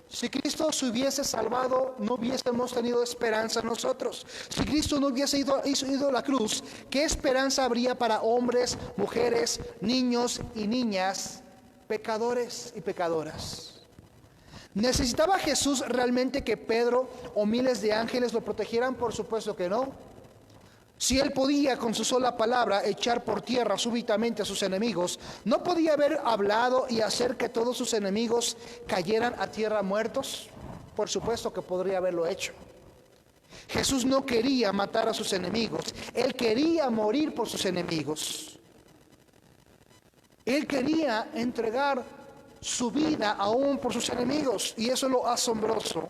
Si Cristo se hubiese salvado, no hubiésemos tenido esperanza nosotros. Si Cristo no hubiese ido a la cruz, ¿qué esperanza habría para hombres, mujeres, niños y niñas, pecadores y pecadoras? ¿Necesitaba Jesús realmente que Pedro o miles de ángeles lo protegieran? Por supuesto que no. Si él podía con su sola palabra echar por tierra súbitamente a sus enemigos, ¿no podía haber hablado y hacer que todos sus enemigos cayeran a tierra muertos? Por supuesto que podría haberlo hecho. Jesús no quería matar a sus enemigos, él quería morir por sus enemigos. Él quería entregar su vida aún por sus enemigos, y eso es lo asombroso.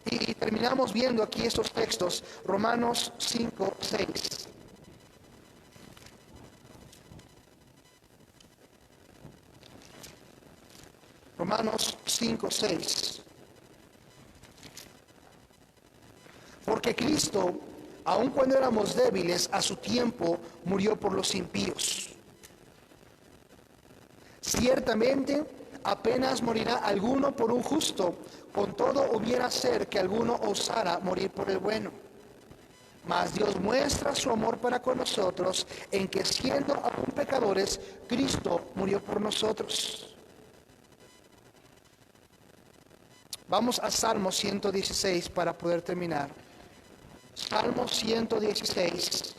Y terminamos viendo aquí estos textos, Romanos 5:6. Romanos 5:6. Porque Cristo, aun cuando éramos débiles, a su tiempo murió por los impíos. Ciertamente, apenas morirá alguno por un justo, con todo hubiera ser que alguno osara morir por el bueno. Mas Dios muestra su amor para con nosotros, en que siendo aún pecadores, Cristo murió por nosotros. Vamos a Salmo 116 para poder terminar. Salmo 116.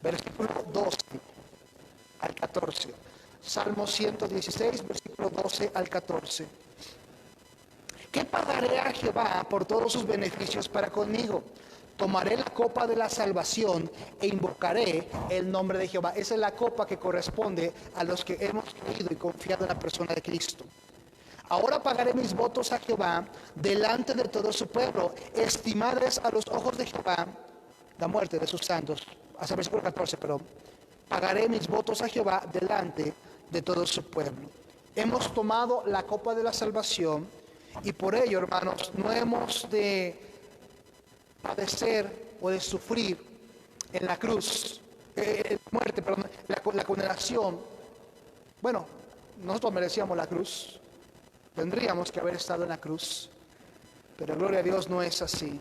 Versículo 12 al 14. Salmo 116, versículo 12 al 14. ¿Qué pagaré a Jehová por todos sus beneficios para conmigo? Tomaré la copa de la salvación e invocaré el nombre de Jehová. Esa es la copa que corresponde a los que hemos creído y confiado en la persona de Cristo. Ahora pagaré mis votos a Jehová delante de todo su pueblo. Estimadas a los ojos de Jehová la muerte de sus santos. Hasta el versículo 14, pero pagaré mis votos a Jehová delante de todo su pueblo. Hemos tomado la copa de la salvación y por ello, hermanos, no hemos de padecer o de sufrir en la cruz, la condenación Bueno, nosotros merecíamos la cruz, tendríamos que haber estado en la cruz, pero gloria a Dios no es así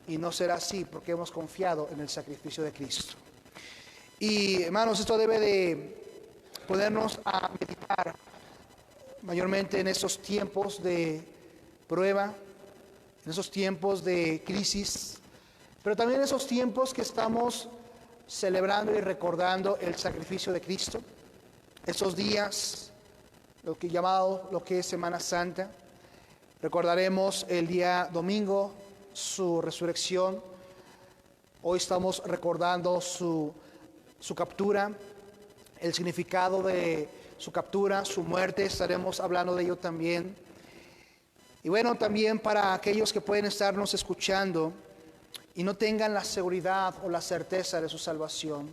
y no será así porque hemos confiado en el sacrificio de Cristo. Y hermanos, esto debe de ponernos a meditar mayormente en esos tiempos de prueba, en esos tiempos de crisis, pero también en esos tiempos que estamos celebrando y recordando el sacrificio de Cristo, esos días, lo que es Semana Santa. Recordaremos el día domingo su resurrección. Hoy estamos recordando su captura, el significado de su captura, su muerte, estaremos hablando de ello también. Y bueno, también para aquellos que pueden estarnos escuchando y no tengan la seguridad o la certeza de su salvación,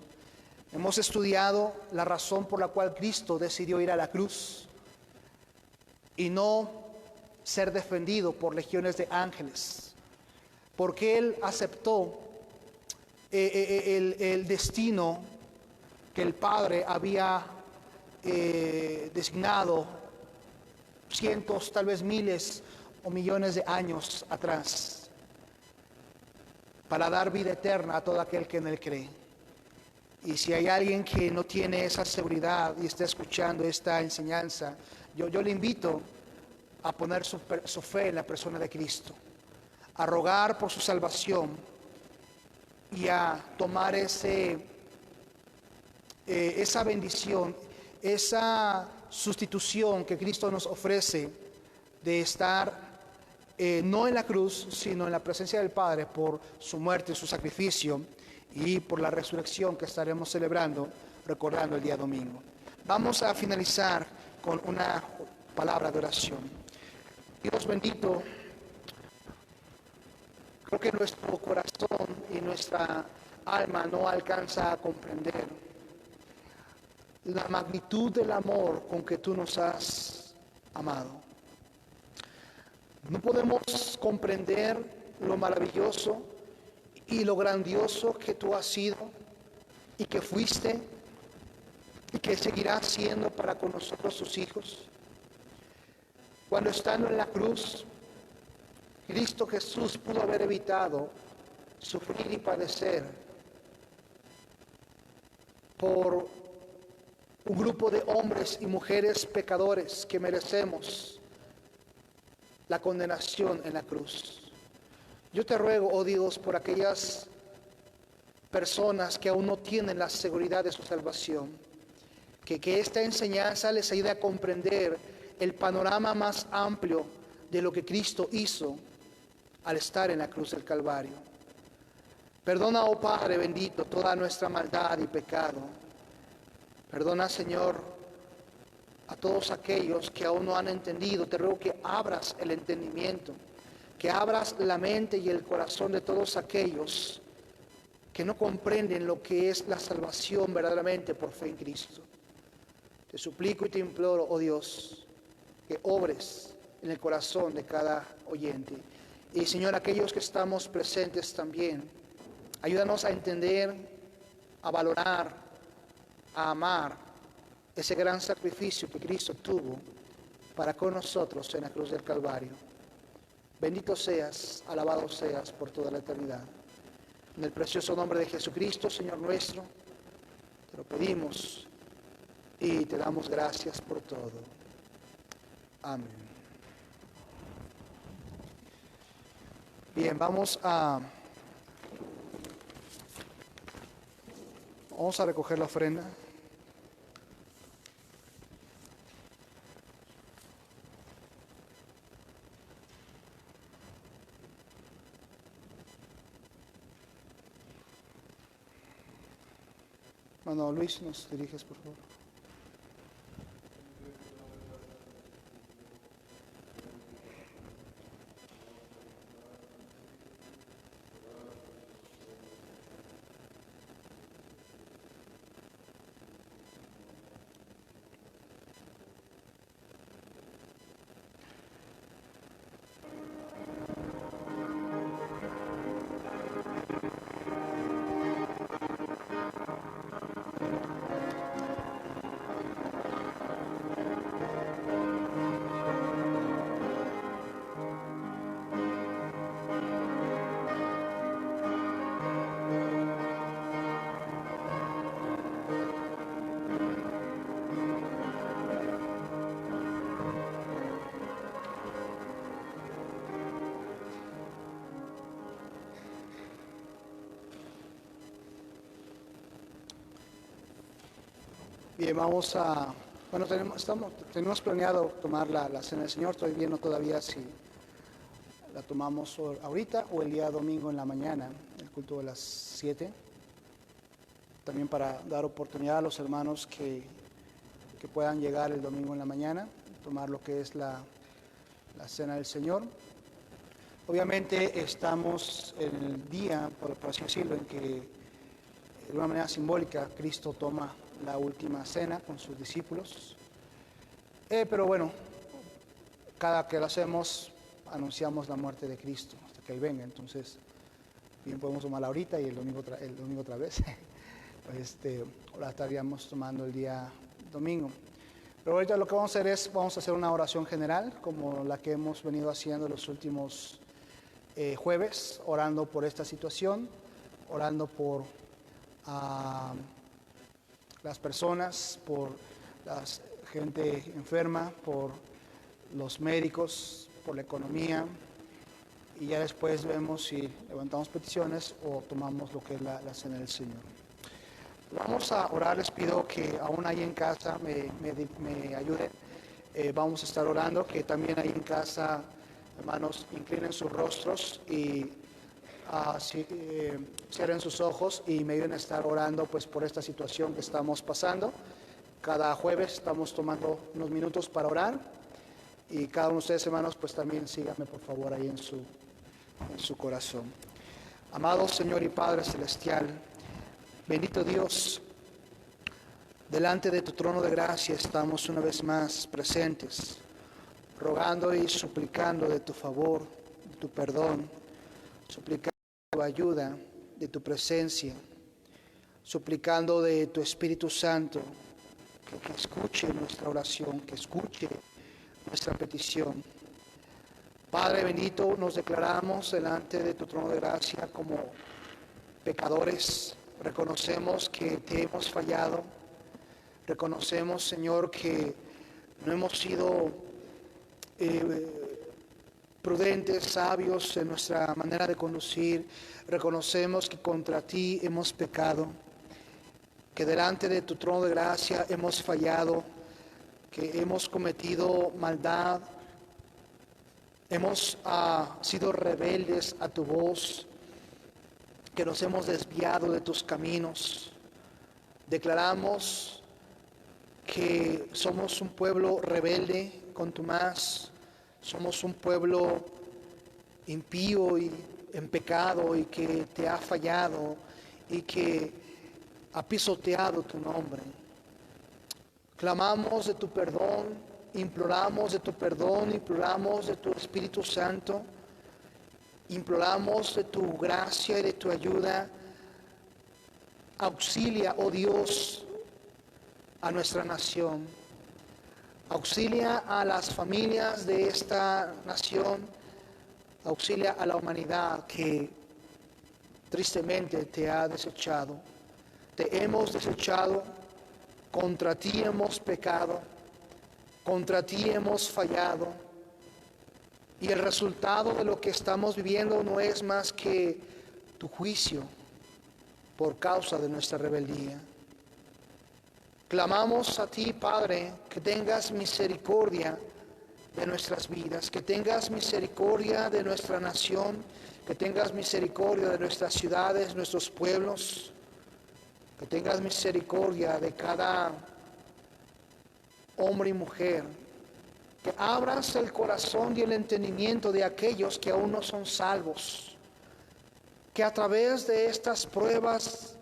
hemos estudiado la razón por la cual Cristo decidió ir a la cruz y no ser defendido por legiones de ángeles, porque Él aceptó el destino que el Padre había designado cientos, tal vez miles o millones de años atrás, para dar vida eterna a todo aquel que en Él cree. Y si hay alguien que no tiene esa seguridad y está escuchando esta enseñanza, yo le invito a poner su fe en la persona de Cristo, a rogar por su salvación y a tomar esa bendición, esa sustitución que Cristo nos ofrece de estar no en la cruz, sino en la presencia del Padre por su muerte y su sacrificio y por la resurrección que estaremos celebrando, recordando el día domingo. Vamos a finalizar con una palabra de oración. Dios bendito, creo que nuestro corazón y nuestra alma no alcanza a comprender la magnitud del amor con que tú nos has amado. No podemos comprender lo maravilloso y lo grandioso que tú has sido y que fuiste y que seguirás siendo para con nosotros tus hijos. Cuando estando en la cruz, Cristo Jesús pudo haber evitado sufrir y padecer por un grupo de hombres y mujeres pecadores que merecemos la condenación en la cruz. Yo te ruego, oh Dios, por aquellas personas que aún no tienen la seguridad de su salvación, que esta enseñanza les ayude a comprender el panorama más amplio de lo que Cristo hizo al estar en la cruz del Calvario. Perdona, oh Padre bendito, toda nuestra maldad y pecado. Perdona, Señor, a todos aquellos que aún no han entendido. Te ruego que abras el entendimiento, que abras la mente y el corazón de todos aquellos que no comprenden lo que es la salvación verdaderamente por fe en Cristo. Te suplico y te imploro, oh Dios, que obres en el corazón de cada oyente. Y Señor, aquellos que estamos presentes también, ayúdanos a entender, a valorar, a amar ese gran sacrificio que Cristo tuvo para con nosotros en la cruz del Calvario. Bendito seas, alabado seas por toda la eternidad. En el precioso nombre de Jesucristo, Señor nuestro, te lo pedimos y te damos gracias por todo. Amén. Bien, vamos a recoger la ofrenda. Hermano Luis, nos diriges, por favor. Bien, bueno, tenemos planeado tomar la cena del Señor. Estoy viendo todavía si la tomamos ahorita o el día domingo en la mañana, el culto de las 7. También para dar oportunidad a los hermanos que puedan llegar el domingo en la mañana, tomar lo que es la cena del Señor. Obviamente estamos en el día, por así decirlo, en que de una manera simbólica Cristo toma la última cena con sus discípulos. Pero bueno, cada que lo hacemos anunciamos la muerte de Cristo hasta que Él venga. Entonces, bien podemos tomarla ahorita y el domingo otra vez. La estaríamos tomando el día domingo. Pero ahorita lo que vamos a hacer es, vamos a hacer una oración general, como la que hemos venido haciendo los últimos jueves, orando por esta situación, orando por las personas, por la gente enferma, por los médicos, por la economía, y ya después vemos si levantamos peticiones o tomamos lo que es la cena del Señor. Vamos a orar, les pido que aún ahí en casa me ayuden. Vamos a estar orando, que también ahí en casa, hermanos, inclinen sus rostros y cierren sus ojos y me ayuden a estar orando pues por esta situación que estamos pasando. Cada jueves estamos tomando unos minutos para orar y cada uno de ustedes, hermanos, pues también síganme por favor ahí en su corazón. Amado Señor y Padre Celestial, bendito Dios, delante de tu trono de gracia estamos una vez más presentes, rogando y suplicando de tu favor, de tu perdón, suplicando de tu ayuda, de tu presencia, suplicando de tu Espíritu Santo, que escuche nuestra oración, que escuche nuestra petición. Padre bendito, nos declaramos delante de tu trono de gracia como pecadores. Reconocemos que te hemos fallado. Reconocemos, Señor, que no hemos sido prudentes, sabios en nuestra manera de conducir. Reconocemos que contra ti hemos pecado, que delante de tu trono de gracia hemos fallado, que hemos cometido maldad, hemos sido rebeldes a tu voz, que nos hemos desviado de tus caminos. Declaramos que somos un pueblo rebelde contumaz, somos un pueblo impío y en pecado y que te ha fallado y que ha pisoteado tu nombre. Clamamos de tu perdón, imploramos de tu perdón, imploramos de tu Espíritu Santo, imploramos de tu gracia y de tu ayuda. Auxilia, oh Dios, a nuestra nación. Auxilia a las familias de esta nación. Auxilia a la humanidad que tristemente te ha desechado. Te hemos desechado, contra ti hemos pecado, contra ti hemos fallado. Y el resultado de lo que estamos viviendo no es más que tu juicio por causa de nuestra rebeldía. Clamamos a ti, Padre, que tengas misericordia de nuestras vidas, que tengas misericordia de nuestra nación, que tengas misericordia de nuestras ciudades, nuestros pueblos, que tengas misericordia de cada hombre y mujer, que abras el corazón y el entendimiento de aquellos que aún no son salvos, que a través de estas pruebas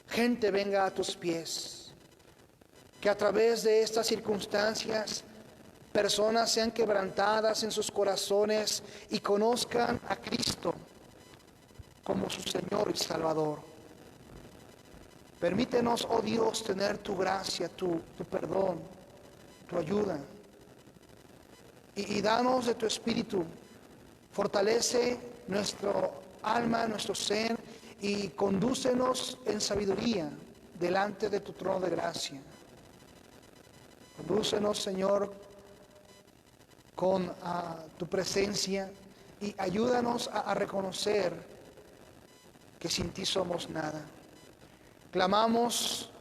gente venga a tus pies, que a través de estas circunstancias personas sean quebrantadas en sus corazones y conozcan a Cristo como su Señor y Salvador. Permítenos, oh Dios, tener tu gracia, tu perdón, tu ayuda. Y danos de tu Espíritu. Fortalece nuestro alma, nuestro ser, y condúcenos en sabiduría delante de tu trono de gracia. Condúcenos, Señor, con tu presencia y ayúdanos a reconocer que sin ti somos nada. Clamamos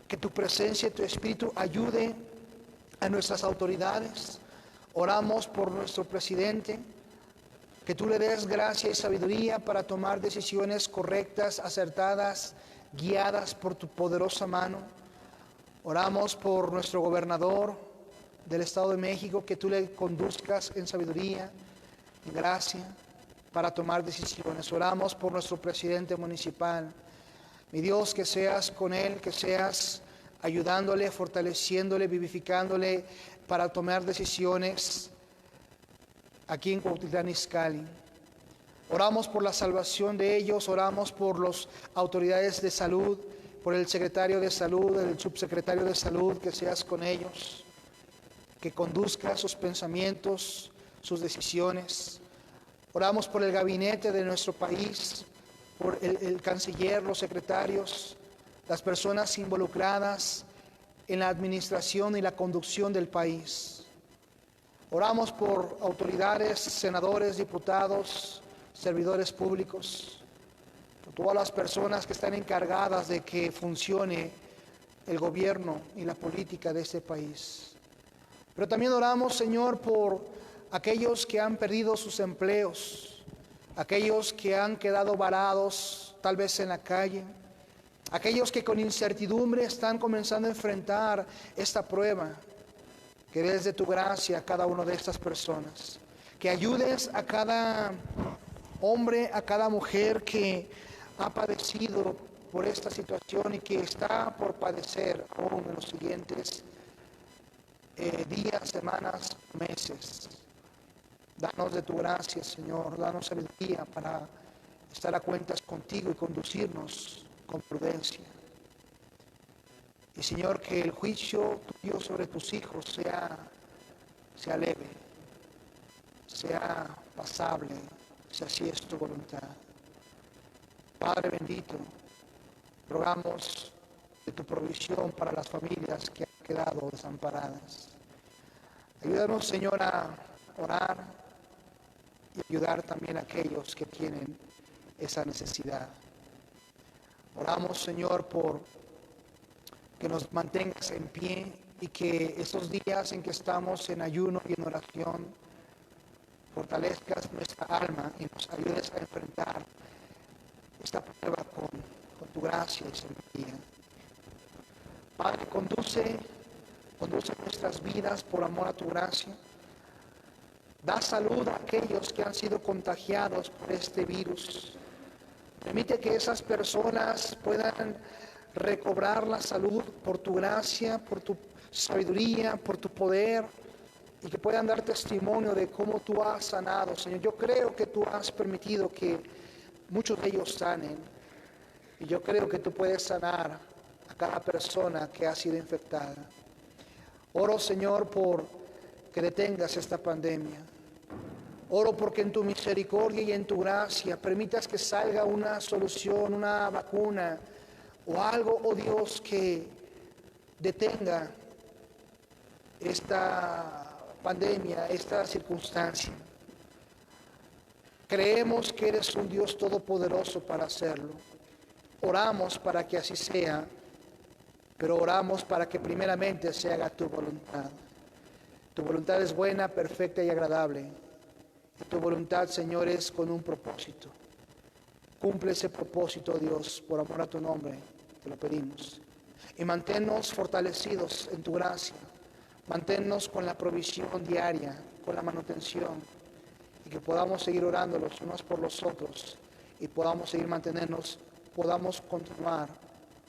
que tu presencia y tu Espíritu ayude a nuestras autoridades. Oramos por nuestro presidente, que tú le des gracia y sabiduría para tomar decisiones correctas, acertadas, guiadas por tu poderosa mano. Oramos por nuestro gobernador del Estado de México, que tú le conduzcas en sabiduría, en gracia, para tomar decisiones. Oramos por nuestro presidente municipal. Mi Dios, que seas con él, que seas ayudándole, fortaleciéndole, vivificándole para tomar decisiones aquí en Cuautitlán Izcalli. Oramos por la salvación de ellos, oramos por las autoridades de salud, por el secretario de salud, el subsecretario de salud, que seas con ellos, que conduzca sus pensamientos, sus decisiones. Oramos por el gabinete de nuestro país, por el canciller, los secretarios, las personas involucradas en la administración y la conducción del país. Oramos por autoridades, senadores, diputados, servidores públicos, por todas las personas que están encargadas de que funcione el gobierno y la política de este país. Pero también oramos, Señor, por aquellos que han perdido sus empleos, aquellos que han quedado varados tal vez en la calle, aquellos que con incertidumbre están comenzando a enfrentar esta prueba. Que des de tu gracia a cada una de estas personas, que ayudes a cada hombre, a cada mujer que ha padecido por esta situación y que está por padecer aún en los siguientes días, semanas, meses. Danos de tu gracia, Señor, danos sabiduría para estar a cuentas contigo y conducirnos con prudencia. Y Señor, que el juicio tuyo sobre tus hijos sea leve, sea pasable, si así es tu voluntad. Padre bendito, rogamos de tu provisión para las familias que han quedado desamparadas. Ayúdanos, Señor, a orar y ayudar también a aquellos que tienen esa necesidad. Oramos, Señor, por que nos mantengas en pie y que estos días en que estamos en ayuno y en oración, fortalezcas nuestra alma y nos ayudes a enfrentar esta prueba con tu gracia y sabiduría. Padre, conduce nuestras vidas por amor a tu gracia. Da salud a aquellos que han sido contagiados por este virus. Permite que esas personas puedan recobrar la salud por tu gracia, por tu sabiduría, por tu poder, y que puedan dar testimonio de cómo tú has sanado, Señor. Yo creo que tú has permitido que muchos de ellos sanen, y yo creo que tú puedes sanar a cada persona que ha sido infectada. Oro, Señor, por que detengas esta pandemia. Oro porque en tu misericordia y en tu gracia permitas que salga una solución, una vacuna o algo, oh Dios, que detenga esta pandemia, esta circunstancia. Creemos que eres un Dios todopoderoso para hacerlo. Oramos para que así sea, pero oramos para que primeramente se haga tu voluntad. Tu voluntad es buena, perfecta y agradable. Y tu voluntad, Señor, es con un propósito. Cumple ese propósito, Dios, por amor a tu nombre, te lo pedimos. Y manténnos fortalecidos en tu gracia. Manténnos con la provisión diaria, con la manutención. Y que podamos seguir orando los unos por los otros. Y podamos seguir podamos continuar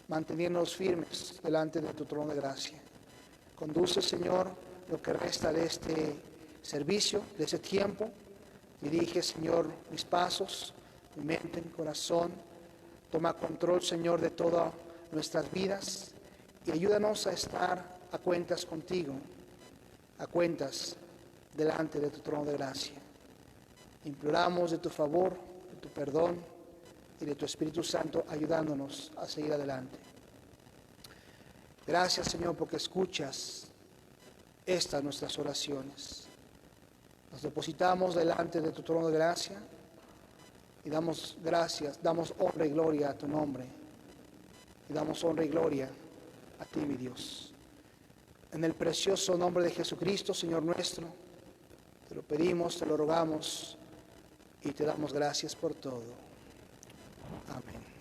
manteniéndonos firmes delante de tu trono de gracia. Conduce, Señor, lo que resta de este servicio, de ese tiempo. Dirige, Señor, mis pasos, mi mente, mi corazón. Toma control, Señor, de todas nuestras vidas y ayúdanos a estar a cuentas contigo, a cuentas delante de tu trono de gracia. Imploramos de tu favor, de tu perdón y de tu Espíritu Santo ayudándonos a seguir adelante. Gracias, Señor, porque escuchas estas nuestras oraciones. Nos depositamos delante de tu trono de gracia y damos gracias, damos honra y gloria a tu nombre. Y damos honra y gloria a ti, mi Dios. En el precioso nombre de Jesucristo, Señor nuestro, te lo pedimos, te lo rogamos y te damos gracias por todo. Amén.